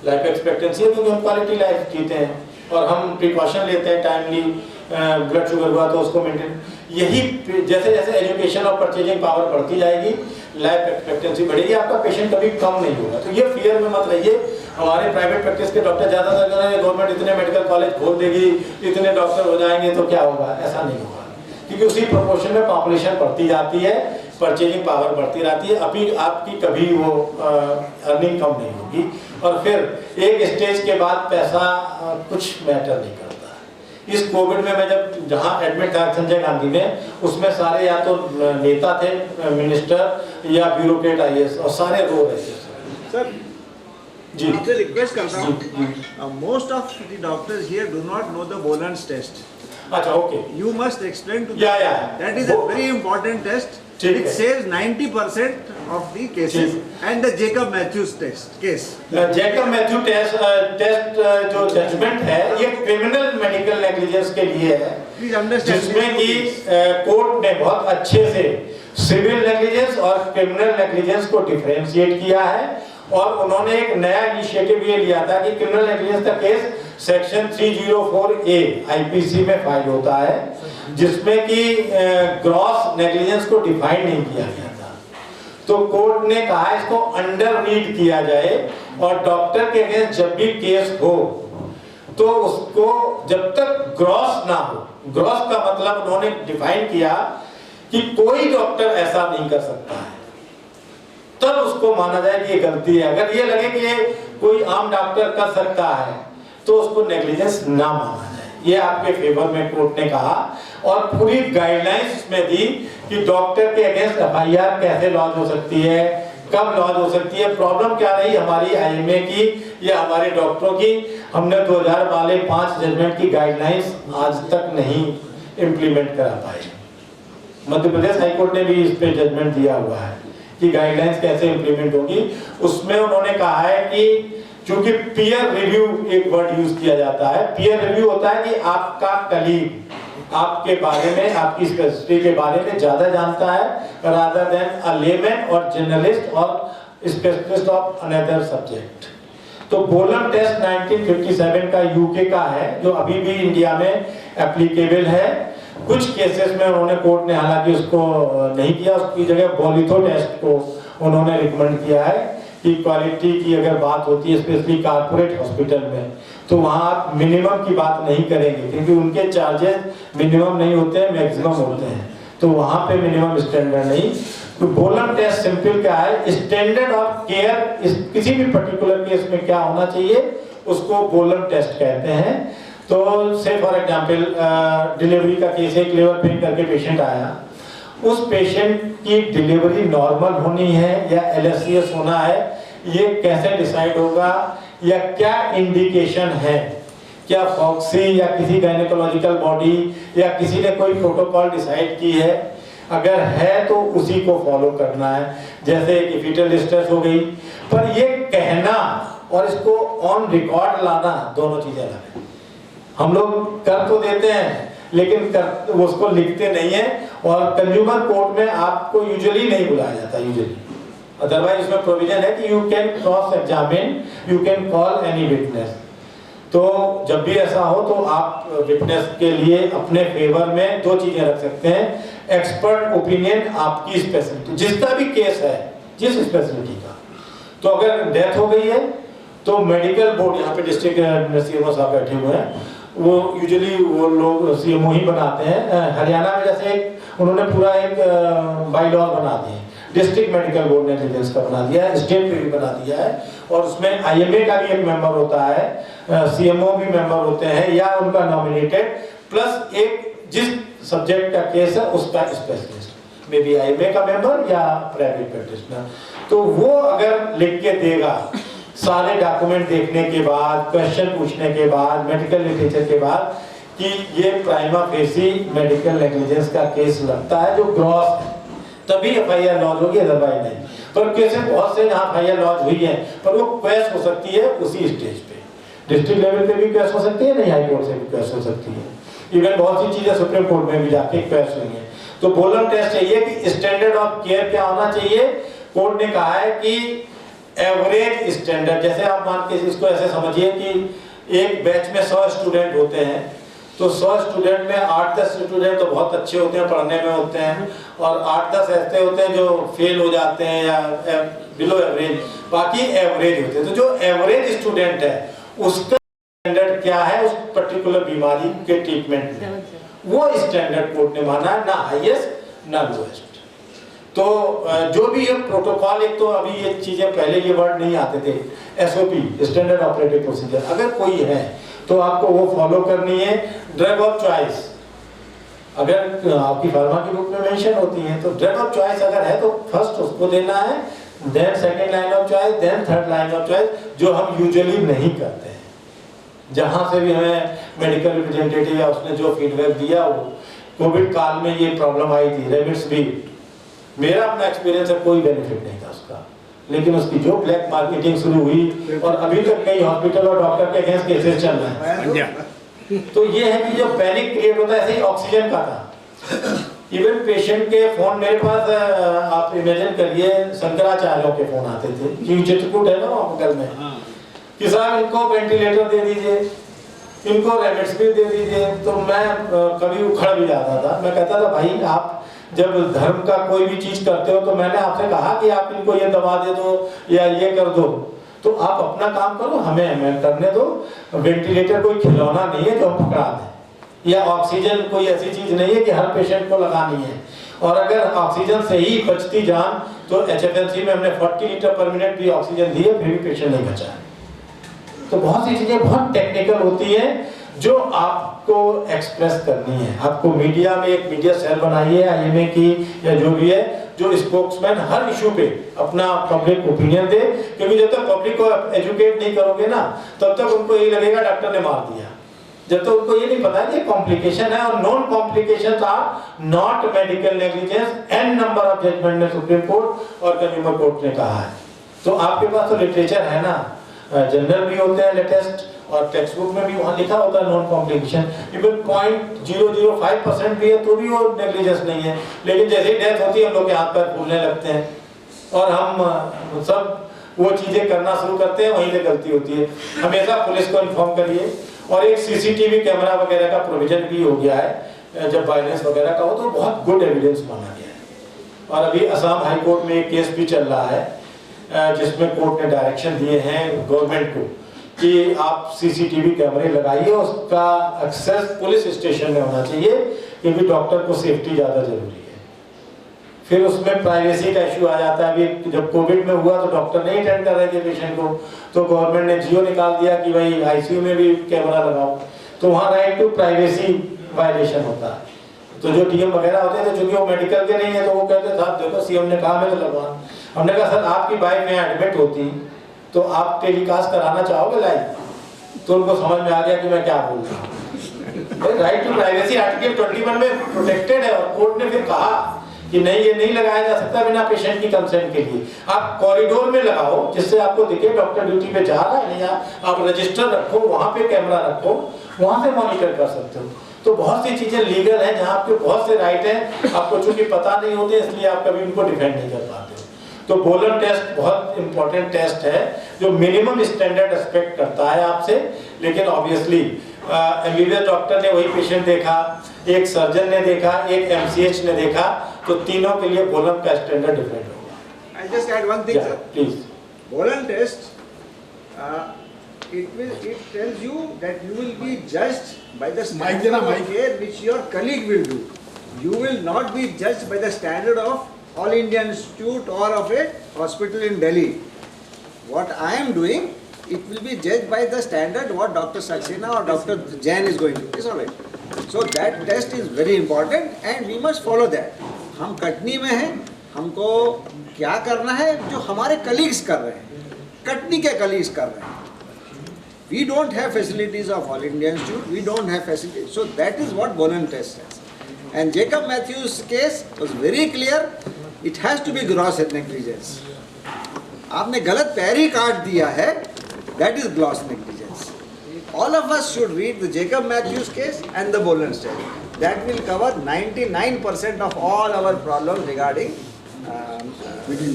लाइफ एक्सपेक्टेंसी है, क्योंकि हम क्वालिटी लाइफ जीते हैं और हम प्रिकॉशन लेते हैं टाइमली, ब्लड शुगर हुआ तो उसको मेंटेन। यही जैसे जैसे एजुकेशन और परचेजिंग पावर बढ़ती जाएगी, लाइफ एक्सपेक्टेंसी बढ़ेगी, आपका पेशेंट कभी कम नहीं होगा। तो ये फियर में मत रहिए। हमारे प्राइवेट प्रैक्टिस के डॉक्टर ज़्यादातर गवर्नमेंट इतने मेडिकल कॉलेज खोल देगी, इतने डॉक्टर हो जाएंगे तो क्या होगा, ऐसा नहीं होगा, क्योंकि उसी प्रोपोर्शन में पॉपुलेशन बढ़ती जाती है, परचेजिंग पावर बढ़ती रहती है, अभी आपकी कभी वो अर्निंग कम नहीं होगी। और फिर एक स्टेज के बाद पैसा कुछ मैटर नहीं करता। इस कोविड में मैं जब जहाँ एडमिट था संजय गांधी में, उसमें सारे या तो नेता थे, मिनिस्टर या ब्यूरोक्रेट आईएएस, और सारे रो रहे थे। सर जी आपसे रिक्वेस्ट करता हूँ, most of the doctors here do not know the Bolam test. अच्छा okay, You must explain to them. Yeah. That is a very important test. ठीक It है। saves 90% of the cases. And the Jacob Matthews test case. Jacob Mathew test जो judgement है ये criminal medical negligence के लिए है, Please understand. जिसमें कि कोर्ट ने बहुत अच्छे से सिविल नेग्लिजेंस और क्रिमिनल नेग्लिजेंस को डिफरेंशिएट किया है। और उन्होंने एक नया इनिशिएटिव ये लिया था कि क्रिमिनल नेग्लिजेंस का केस सेक्शन 304A आईपीसी में फाइल होता है, जिसमें कि ग्रॉस नेग्लिजेंस को डिफाइन नहीं किया गया था। तो कोर्ट ने कहा इसको अंडररीड किया जाए, और डॉक्टर के अगेंस्ट जब भी केस हो तो उसको जब तक ग्रॉस ना हो, ग्रॉस का मतलब उन्होंने डिफाइन किया कि कोई डॉक्टर ऐसा नहीं कर सकता है, तब उसको माना जाए कि ये गलती है। अगर ये लगे कि ये कोई आम डॉक्टर कर सकता है तो उसको नेग्लिजेंस ना माना जाए। ये आपके फेवर में कोर्ट ने कहा, और पूरी गाइडलाइंस में दी कि डॉक्टर के अगेंस्ट एफआईआर कैसे लॉन्च हो सकती है, कब लॉन्च हो सकती है, प्रॉब्लम क्या रही हमारी आईएमए की या हमारे डॉक्टरों की। हमने 2000 वाले 5 जजमेंट की गाइडलाइंस आज तक नहीं इम्प्लीमेंट करा पाए। मध्य प्रदेश हाईकोर्ट ने भी इस पे जजमेंट दिया हुआ है कि गाइडलाइंस कैसे इंप्लीमेंट होगी। उसमें उन्होंने कहा है कि चूंकि पीयर रिव्यू एक वर्ड यूज किया जाता है, पीयर रिव्यू होता है कि आपका कलीग आपके बारे में, आपकी स्पेशलिटी के बारे में ज्यादा जानता है रादर देन अ लेमैन और जर्नलिस्ट और स्पेशलिस्ट ऑफ अनदर सब्जेक्ट। तो बोलम टेस्ट 1957 का यूके का है, जो अभी भी इंडिया में एप्लीकेबल है। कुछ केसेस में उन्होंने कोर्ट ने हालांकि उसको नहीं किया, उसकी जगह बोलिथो टेस्ट को उन्होंने रिकमेंड किया है कि क्वालिटी की अगर बात होती है स्पेशली कारपोरेट हॉस्पिटल में, तो वहाँ आप मिनिमम की बात नहीं करेंगे क्योंकि उनके चार्जेस मिनिमम नहीं होते हैं, मैक्सिमम होते हैं, तो वहाँ पे मिनिमम स्टैंडर्ड नहीं। तो बोलम टेस्ट सिंपल क्या है, स्टैंडर्ड ऑफ केयर किसी भी पर्टिकुलर केस में क्या होना चाहिए उसको बोलम टेस्ट कहते हैं। तो से फॉर एग्जांपल डिलीवरी का केस है, एक लेबर पेन करके पेशेंट आया, उस पेशेंट की डिलीवरी नॉर्मल होनी है या LSCS होना है, ये कैसे डिसाइड होगा, या क्या इंडिकेशन है, क्या फॉक्सी या किसी गायनेकोलॉजिकल बॉडी या किसी ने कोई प्रोटोकॉल डिसाइड की है, अगर है तो उसी को फॉलो करना है, जैसे कि फीटल डिस्ट्रेस हो गई। पर ये कहना और इसको ऑन रिकॉर्ड लाना दोनों चीजें अलग है। हम लोग कर तो देते हैं लेकिन उसको लिखते नहीं है, और कंज्यूमर कोर्ट में आपको यूजुअली नहीं बुलाया जाता यूजुअली, अदरवाइज इसमें प्रोविजन है कि you can cross examine, you can call any witness. तो जब भी ऐसा हो तो आप विटनेस के लिए अपने फेवर में दो चीजें रख सकते हैं, एक्सपर्ट ओपिनियन, आपकी स्पेशलिटी, जिसका भी केस है जिस स्पेशलिटी का। तो अगर डेथ हो गई है तो मेडिकल बोर्ड, यहाँ पे डिस्ट्रिक्ट CMO साहब बैठे हुए हैं, वो यूजुअली वो लोग CMO ही बनाते हैं। हरियाणा में जैसे उन्होंने पूरा एक बाई लॉ बना दिए, डिस्ट्रिक्ट मेडिकल बोर्ड नेग्लिजेंस का बना दिया है, स्टेट पे भी बना दिया है, और उसमें IMA का भी एक मेंबर होता है, CMO भी मेंबर होते हैं या उनका नॉमिनेटेड, प्लस एक जिस सब्जेक्ट का केस है उसका स्पेशलिस्ट, मे बी IMA का मेंबर या प्राइवेट प्रैक्टिशनर। तो वो अगर लिख के देगा सारे डॉक्यूमेंट देखने के बाद, क्वेश्चन पूछने के बाद, मेडिकल लिटरेचर के बाद, कि ये प्राइमा फेसी मेडिकल नेग्लिजेंस का केस लगता है जो ग्रॉस है, तभी FIR लॉन्च होगी, अदरवाइज नहीं। पर केसेस बहुत से यहाँ FIR लॉन्च हुई है, पर वो क्वेश हो सकती है उसी स्टेज पे, डिस्ट्रिक्ट लेवल पे भी क्वेश हो सकती है, नहीं हाई कोर्ट से भी क्वेश हो सकती है, इवन बहुत सी चीजें सुप्रीम कोर्ट में भी जाके क्वेश हुई है। तो बोलम टेस्ट चाहिए कि स्टैंडर्ड ऑफ केयर क्या होना चाहिए। कोर्ट ने कहा है कि एवरेज स्टैंडर्ड, जैसे आप मान के इसको ऐसे समझिए कि एक बैच में 100 स्टूडेंट होते हैं, तो 100 स्टूडेंट में 8-10 स्टूडेंट तो बहुत अच्छे होते हैं, पढ़ने में होते हैं, और 8-10 ऐसे होते हैं जो फेल हो जाते हैं या बिलो एवरेज, बाकी एवरेज होते हैं। तो जो एवरेज स्टूडेंट है उसका स्टैंडर्ड क्या है उस पर्टिकुलर बीमारी के ट्रीटमेंट में, वो स्टैंडर्ड कोर्ट ने माना है, ना हाईएस्ट ना लोएस्ट। तो जो भी ये प्रोटोकॉल, एक तो अभी ये चीजें पहले ये वर्ड नहीं आते थे, SOP स्टैंडर्ड ऑपरेटिंग प्रोसीजर, अगर कोई है तो आपको वो फॉलो करनी है। ड्रग ऑफ चॉइस अगर आपकी फार्मा की बुक में मेंशन होती है, तो ड्रग ऑफ चॉइस अगर है तो फर्स्ट उसको देना है, then second line of choice, then third line of choice, जो हम यूजुअली नहीं करते हैं। जहां से भी हमें मेडिकल रिप्रेजेंटेटिव या उसने जो फीडबैक दिया, वो कोविड काल में ये प्रॉब्लम आई थी, रेबिट्स भी, मेरा अपना एक्सपीरियंस है, कोई बेनिफिट नहीं था उसका, लेकिन उसकी जो ब्लैक मार्केटिंग शुरू हुई और अभी तक कई हॉस्पिटल और डॉक्टर के अगेंस्ट केसेस चल रहे हैं। तो ये है कि जो पैनिक क्रिएट होता है, ऐसे ही ऑक्सीजन का था, इवन पेशेंट के फोन मेरे पास, आप इमेजिन करिए शंकराचार्यों के फोन आते थे, क्यों चित्रकूट है ना बगल में, कि साहब इनको वेंटिलेटर दे दीजिए, इनको रेमडेसिविर दे दीजिए। तो मैं कभी उखड़ भी जाता था, मैं कहता था भाई आप जब धर्म का कोई भी चीज करते हो तो मैंने आपसे कहा कि आप इनको ये दवा दे दो या ये कर दो, तो आप अपना काम करो, हमें करने दो। वेंटिलेटर कोई खिलौना नहीं है जो हम पकड़ा दें, या ऑक्सीजन कोई ऐसी चीज नहीं है कि हर पेशेंट को लगानी है। और अगर ऑक्सीजन से ही बचती जान, तो HFMC में हमने 40 लीटर पर मिनट भी ऑक्सीजन दी है, फिर भी पेशेंट नहीं बचा है। तो बहुत सी चीजें बहुत टेक्निकल होती है जो आपको एक्सप्रेस करनी है। आपको मीडिया में एक मीडिया सेल बनाइए, IMA की या जो भी है, जो स्पोक्समैन हर इशू पे अपना पब्लिक ओपिनियन दे, क्योंकि जब तक पब्लिक को एजुकेट नहीं करोगे ना, तब तक उनको यही लगेगा डॉक्टर ने मार दिया। जब तो उनको ये नहीं पता कि कॉम्प्लिकेशन है, और non complications are not medical negligence, an number of judgement ने सुप्रीम कोर्ट और कंज्यूमर कोर्ट ने कहा है। तो आपके पास तो लिटरेचर है ना, जनरल भी होते हैं लेटेस्ट, और टेक्स्ट बुक में भी वहाँ लिखा होता है नॉन कॉम्प्लिकेशन। इवन 0.005% भी है तो भी वो नेग्लिजेंस नहीं है, लेकिन जैसे ही डेथ होती है हम लोग के हाथ पैर फूलने लगते हैं और हम सब वो चीजें करना शुरू करते हैं, वहीं से गलती होती है। हमेशा पुलिस को इन्फॉर्म करिए, और एक सीसीटीवी कैमरा वगैरह का प्रोविजन भी हो गया है जब वायलेंस वगैरह का हो, तो बहुत गुड एविडेंस माना गया है। और अभी असम हाई कोर्ट में एक केस भी चल रहा है जिसमें कोर्ट ने डायरेक्शन दिए हैं गवर्नमेंट को कि आप सीसीटीवी कैमरे लगाइए, उसका एक्सेस पुलिस स्टेशन में होना चाहिए, क्योंकि डॉक्टर को सेफ्टी ज़्यादा जरूरी है। फिर उसमें प्राइवेसी का इशू आ जाता है। अभी जब कोविड में हुआ तो डॉक्टर नहीं अटेंड कर रहे थे पेशेंट को, तो गवर्नमेंट ने जियो निकाल दिया कि भाई आईसीयू में भी कैमरा लगाओ, तो वहाँ राइट टू प्राइवेसी वायलेशन होता है। तो जो डीएम वगैरह होते थे, चूंकि वो मेडिकल के नहीं है, तो वो कहते साहब देखो सीएम ने कहा मैं तो लगवा। हमने कहा सर आपकी वाइफ यहाँ एडमिट होती तो आप टेलीकास्ट कराना चाहोगे लाइव? तो उनको समझ में आ गया कि मैं क्या बोल रहा हूँ। राइट टू प्राइवेसी आर्टिकल 21 में प्रोटेक्टेड है, और कोर्ट ने फिर कहा कि नहीं, ये नहीं लगाया जा सकता बिना पेशेंट की कंसेंट के लिए। आप कॉरिडोर में लगाओ जिससे आपको दिखे डॉक्टर ड्यूटी पे जा रहा है, या आप रजिस्टर रखो, वहां पे कैमरा रखो, वहां से मॉनिटर कर सकते हो। तो बहुत सी चीजें लीगल हैं जहाँ आपके बहुत से राइट हैं, आपको चूंकि पता नहीं होते इसलिए आप कभी उनको डिफेंड नहीं कर पाते। तो बोलन टेस्ट बहुत इंपॉर्टेंट टेस्ट है जो मिनिमम स्टैंडर्ड एक्सपेक्ट करता है आपसे, लेकिन ऑब्वियसली एमबीबीएस डॉक्टर ने वही पेशेंट देखा, एक सर्जन ने देखा, एक एमसीएच ने देखा, तो तीनों के लिए बोलन का स्टैंडर्ड डिफरेंट होगा। I just add one thing, sir. Please. Bolen test, it tells you that you will be judged by the standard of care which your colleague will do. You will not be judged by the standard of All India Institute or of a hospital in Delhi. What I am doing, it will be judged by the standard what Dr. Saxena or Dr. Jain is going to. It's all right. So that test is very important and we must follow that. हम कटनी में हैं, हमको क्या करना है जो हमारे colleagues कर रहे हैं, कटनी के कलीग्स कर रहे हैं। We don't have facilities of All India Institute, we don't have facilities. So that is what Bolen test is. And Jacob Matthews case was very clear, it has to be gross negligence. आपने गलत पैर ही काट दिया है, that is gross negligence. All of us should read the Jacob Matthews case and the Bolen test. That will cover 99% of all our problems regarding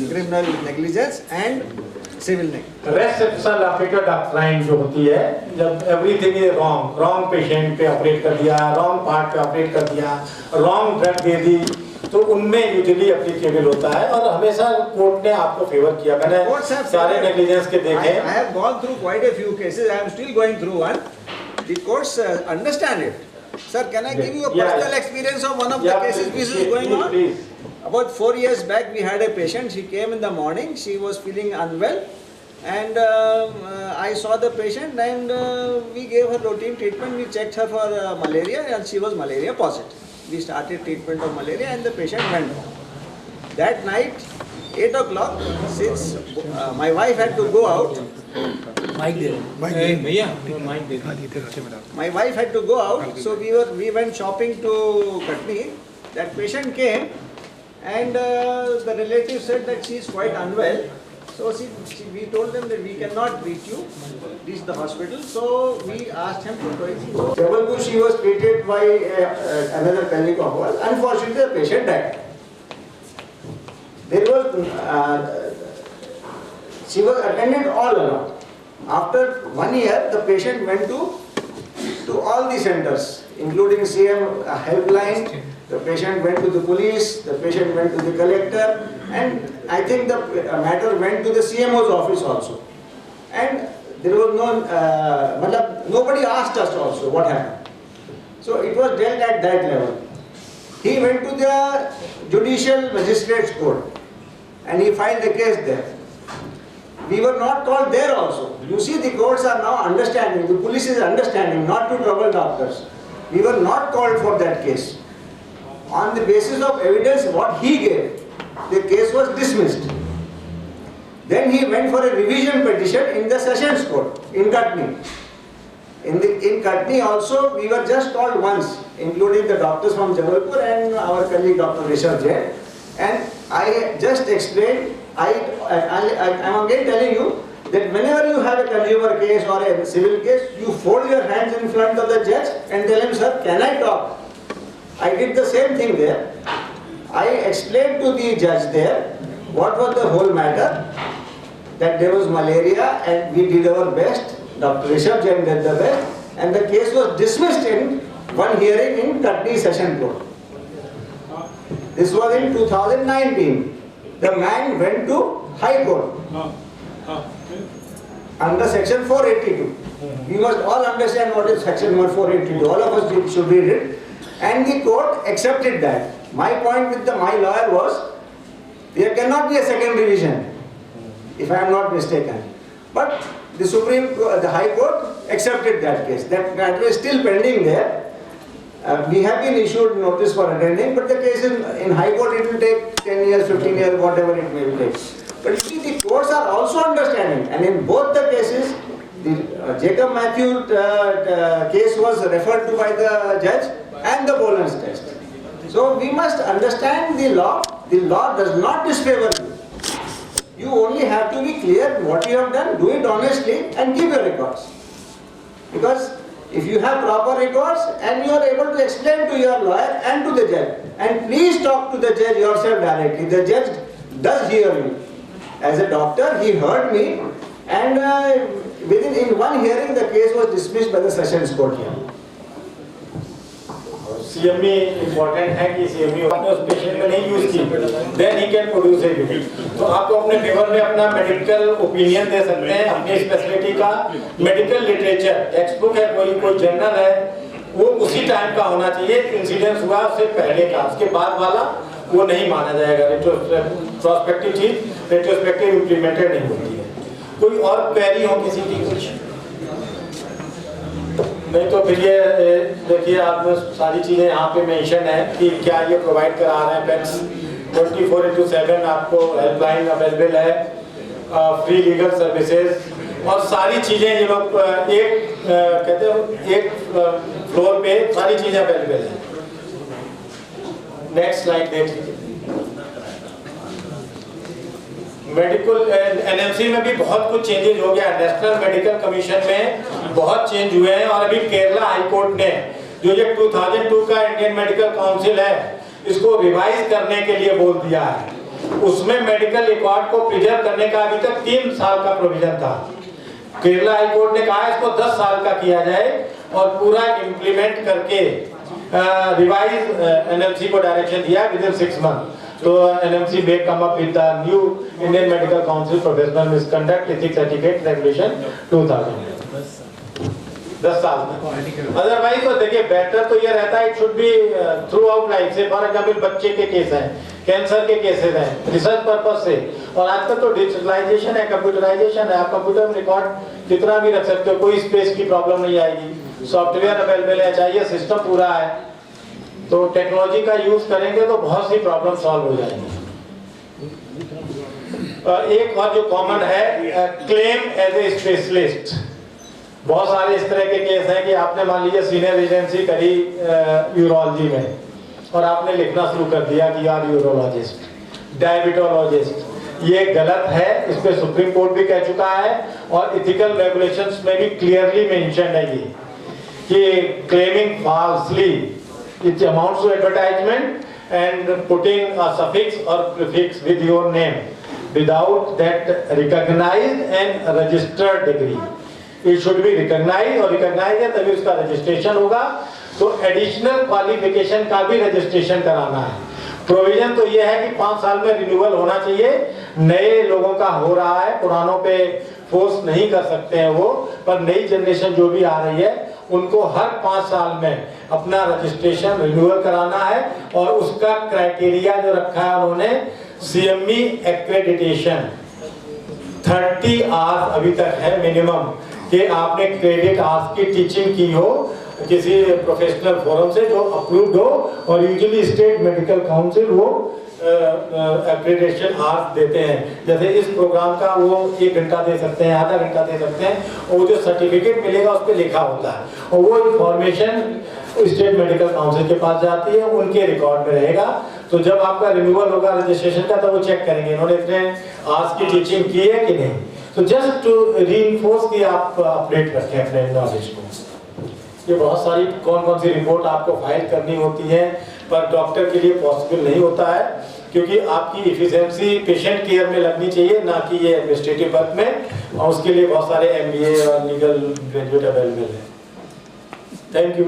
criminal negligence and civil negligence. रेसेप्शनल after doctrine जो होती है, जब everything is wrong patient पे operate कर दिया, wrong part पे operate कर दिया, रॉन्ग ड्रग दे दी, तो उनमें यूजुअली एप्लीकेबल होता है, और हमेशा कोर्ट ने आपको फेवर किया। मैंने सारे नेग्लिजेंस के देखे। I have gone through quite a few cases. I am still going through one. The courts understand it. Sir, can I give you a personal experience of one of the cases which is going on? Please. About 4 years back, we had a patient. She came in the morning. She was feeling unwell, and I saw the patient, and we gave her routine treatment. We checked her for malaria, and she was malaria positive. We started treatment of malaria, and the patient went home. That night, 8 o'clock, since my wife had to go out. My wife had to go out, so we went shopping to Katni. That patient came, and the relative said that she is quite unwell. So we told them that we cannot reach you, reach the hospital. So we asked him to go. Jabalpur, she was treated by another colleague of ours. Unfortunately, the patient died. There was she was attended all along. After 1 year, the patient went to all the centers, including CM helpline. The patient went to the police, the patient went to the collector, and I think the matter went to the CMO's office also. And there was nobody asked us also what happened. So it was dealt at that level. He went to the Judicial Magistrates Court and he filed the case there. We were not called there also. You see, the courts are now understanding, the police is understanding not to trouble doctors. We were not called for that case. On the basis of evidence what he gave, the case was dismissed. Then he went for a revision petition in the Sessions Court in Katni. In Katni also, we were just called once, including the doctors from Jabalpur and our colleague Dr. Rishabh Jain. And I just explained, I'm again telling you that whenever you have a consumer case or a civil case, you fold your hands in front of the judge and tell him, sir, can I talk? I did the same thing there. I explained to the judge there what was the whole matter, that there was malaria and we did our best. Dr. Rishabh Jain did the best, and the case was dismissed in one hearing in Katni Session Court. This was in 2019. The man went to High Court under Section 482. We must all understand what is Section 482. All of us should read it. And the court accepted that. My point with my lawyer was, there cannot be a second revision, if I am not mistaken. But the High Court accepted that case. That matter is still pending there. We have been issued notice for attending, but the case in High Court, it will take 10 years, 15 years, whatever it may take. But you see, the courts are also understanding, and in both the cases, the Jacob Matthew case was referred to by the judge and the Boland's test. So we must understand the law. The law does not disfavor you. You only have to be clear what you have done, do it honestly, and give your records. Because if you have proper records and you are able to explain to your lawyer and to the judge, and please talk to the judge yourself directly. The judge does hear you. As a doctor, he heard me, and in one hearing the case was dismissed by the Sessions Court here. CME important है कि CME आपने उस patient में नहीं use की, then he can produce it. तो आप तो अपने फेवर में अपना मेडिकल ओपिनियन दे सकते हैं, अपनी स्पेशलिटी का मेडिकल लिटरेचर, टेक्स्ट बुक है, कोई जर्नल है, वो उसी टाइम का होना चाहिए, इंसिडेंस हुआ उससे पहले का, उसके बाद वाला वो नहीं माना जाएगा। रेट्रोस्पेक्टिव चीज रेट्रोस्पेक्टिव इम्प्लीमेंटेड नहीं होती है। कोई और क्वेरी हो किसी की कुछ? नहीं तो फिर ये देखिए, आप सारी चीज़ें यहाँ पे मेंशन है कि क्या ये प्रोवाइड करा रहे हैं। पेक्स 24/7 आपको हेल्पलाइन अवेलेबल है, फ्री लीगल सर्विसेज और सारी चीज़ें ये लोग कहते हैं एक फ्लोर पे सारी चीज़ें अवेलेबल है। नेक्स्ट स्लाइड देखिए। मेडिकल एनएमसी में भी बहुत कुछ चेंजेस हो गया। नेशनल मेडिकल कमीशन में बहुत चेंज हुए हैं और अभी केरला हाई कोर्ट ने जो ये 2002 का इंडियन मेडिकल काउंसिल है इसको रिवाइज करने के लिए बोल दिया है। उसमें मेडिकल रिकॉर्ड को प्रिजर्व करने का अभी तक 3 साल का प्रोविजन था। केरला हाई कोर्ट ने कहा इसको 10 साल का किया जाए और पूरा इम्प्लीमेंट करके रिवाइज एनएमसी को डायरेक्शन दिया विद इन 6 मंथ। तो NMC may come up with the new Indian Medical Council Professional Misconduct Ethics Certificate Regulation 2000। 10 साल में। अदरवाइज तो देखिए बेटर तो ये रहता है, it should B through out life से। फॉर एग्जाम्पल बच्चे के केस हैं, कैंसर के केसेस हैं, रिसर्च पर्पज से। और आजकल तो डिजिटलाइजेशन है, कंप्यूटराइजेशन है, आप कंप्यूटर में रिकॉर्ड कितना भी रख सकते हो, कोई स्पेस की प्रॉब्लम नहीं आएगी। सॉफ्टवेयर अवेलेबल है, चाहिए सिस्टम पूरा है, तो टेक्नोलॉजी का यूज करेंगे तो बहुत सी प्रॉब्लम सॉल्व हो जाएंगी। एक और जो कॉमन है, क्लेम एज ए स्पेशलिस्ट। बहुत सारे इस तरह के केस हैं कि आपने मान लीजिए सीनियर रेजिडेंसी करी यूरोलॉजी में और आपने लिखना शुरू कर दिया कि यार यूरोलॉजिस्ट, डायबिटोलॉजिस्ट। ये गलत है, इस पे सुप्रीम कोर्ट भी कह चुका है और इथिकल रेगुलेशंस में भी क्लियरली मेंशन है ये कि claiming falsely it amounts to advertisement and putting a suffix or prefix with your name without that recognized and registered degree. It should be recognized और recognized है तभी उसका registration होगा। तो additional qualification का भी registration कराना है। प्रोविजन तो ये है कि 5 साल में रिन्यूअल होना चाहिए। नए लोगों का हो रहा है, पुरानों पे फोर्स नहीं कर सकते हैं वो, पर नई जनरेशन जो भी आ रही है उनको हर 5 साल में अपना रजिस्ट्रेशन रिन्यूअल कराना है। और उसका क्राइटेरिया जो रखा है उन्होंने, CME एक्रेडिटेशन 30 आवर्स अभी तक है मिनिमम, कि आपने क्रेडिट आवर्स की टीचिंग की हो किसी प्रोफेशनल फोरम से जो अप्रूव्ड हो, और यूजुअली स्टेट मेडिकल काउंसिल वो एक्रेडिटेशन आवर्स देते हैं। जैसे इस प्रोग्राम का वो 1 घंटा दे सकते हैं, आधा घंटा दे सकते हैं, और वो जो सर्टिफिकेट मिलेगा उस पर लिखा होता है, और वो इंफॉर्मेशन स्टेट मेडिकल काउंसिल के पास जाती है, उनके रिकॉर्ड में रहेगा। तो जब आपका रिन्यूअल होगा रजिस्ट्रेशन का, तो वो चेक करेंगे इन्होंने इतने आवर्स की टीचिंग की है कि नहीं। तो जस्ट टू रीइंफोर्स कि आप अपडेट रखें अपने नॉलेज को। ये बहुत सारी कौन सी रिपोर्ट आपको फाइल करनी होती है, पर डॉक्टर के लिए पॉसिबल नहीं होता है, क्योंकि आपकी इफिशिएंसी पेशेंट केयर में लगनी चाहिए, ना कि ये एडमिनिस्ट्रेटिव वर्क में, और उसके लिए बहुत सारे MBA और लीगल ग्रेजुएट अवेलेबल है। Thank you.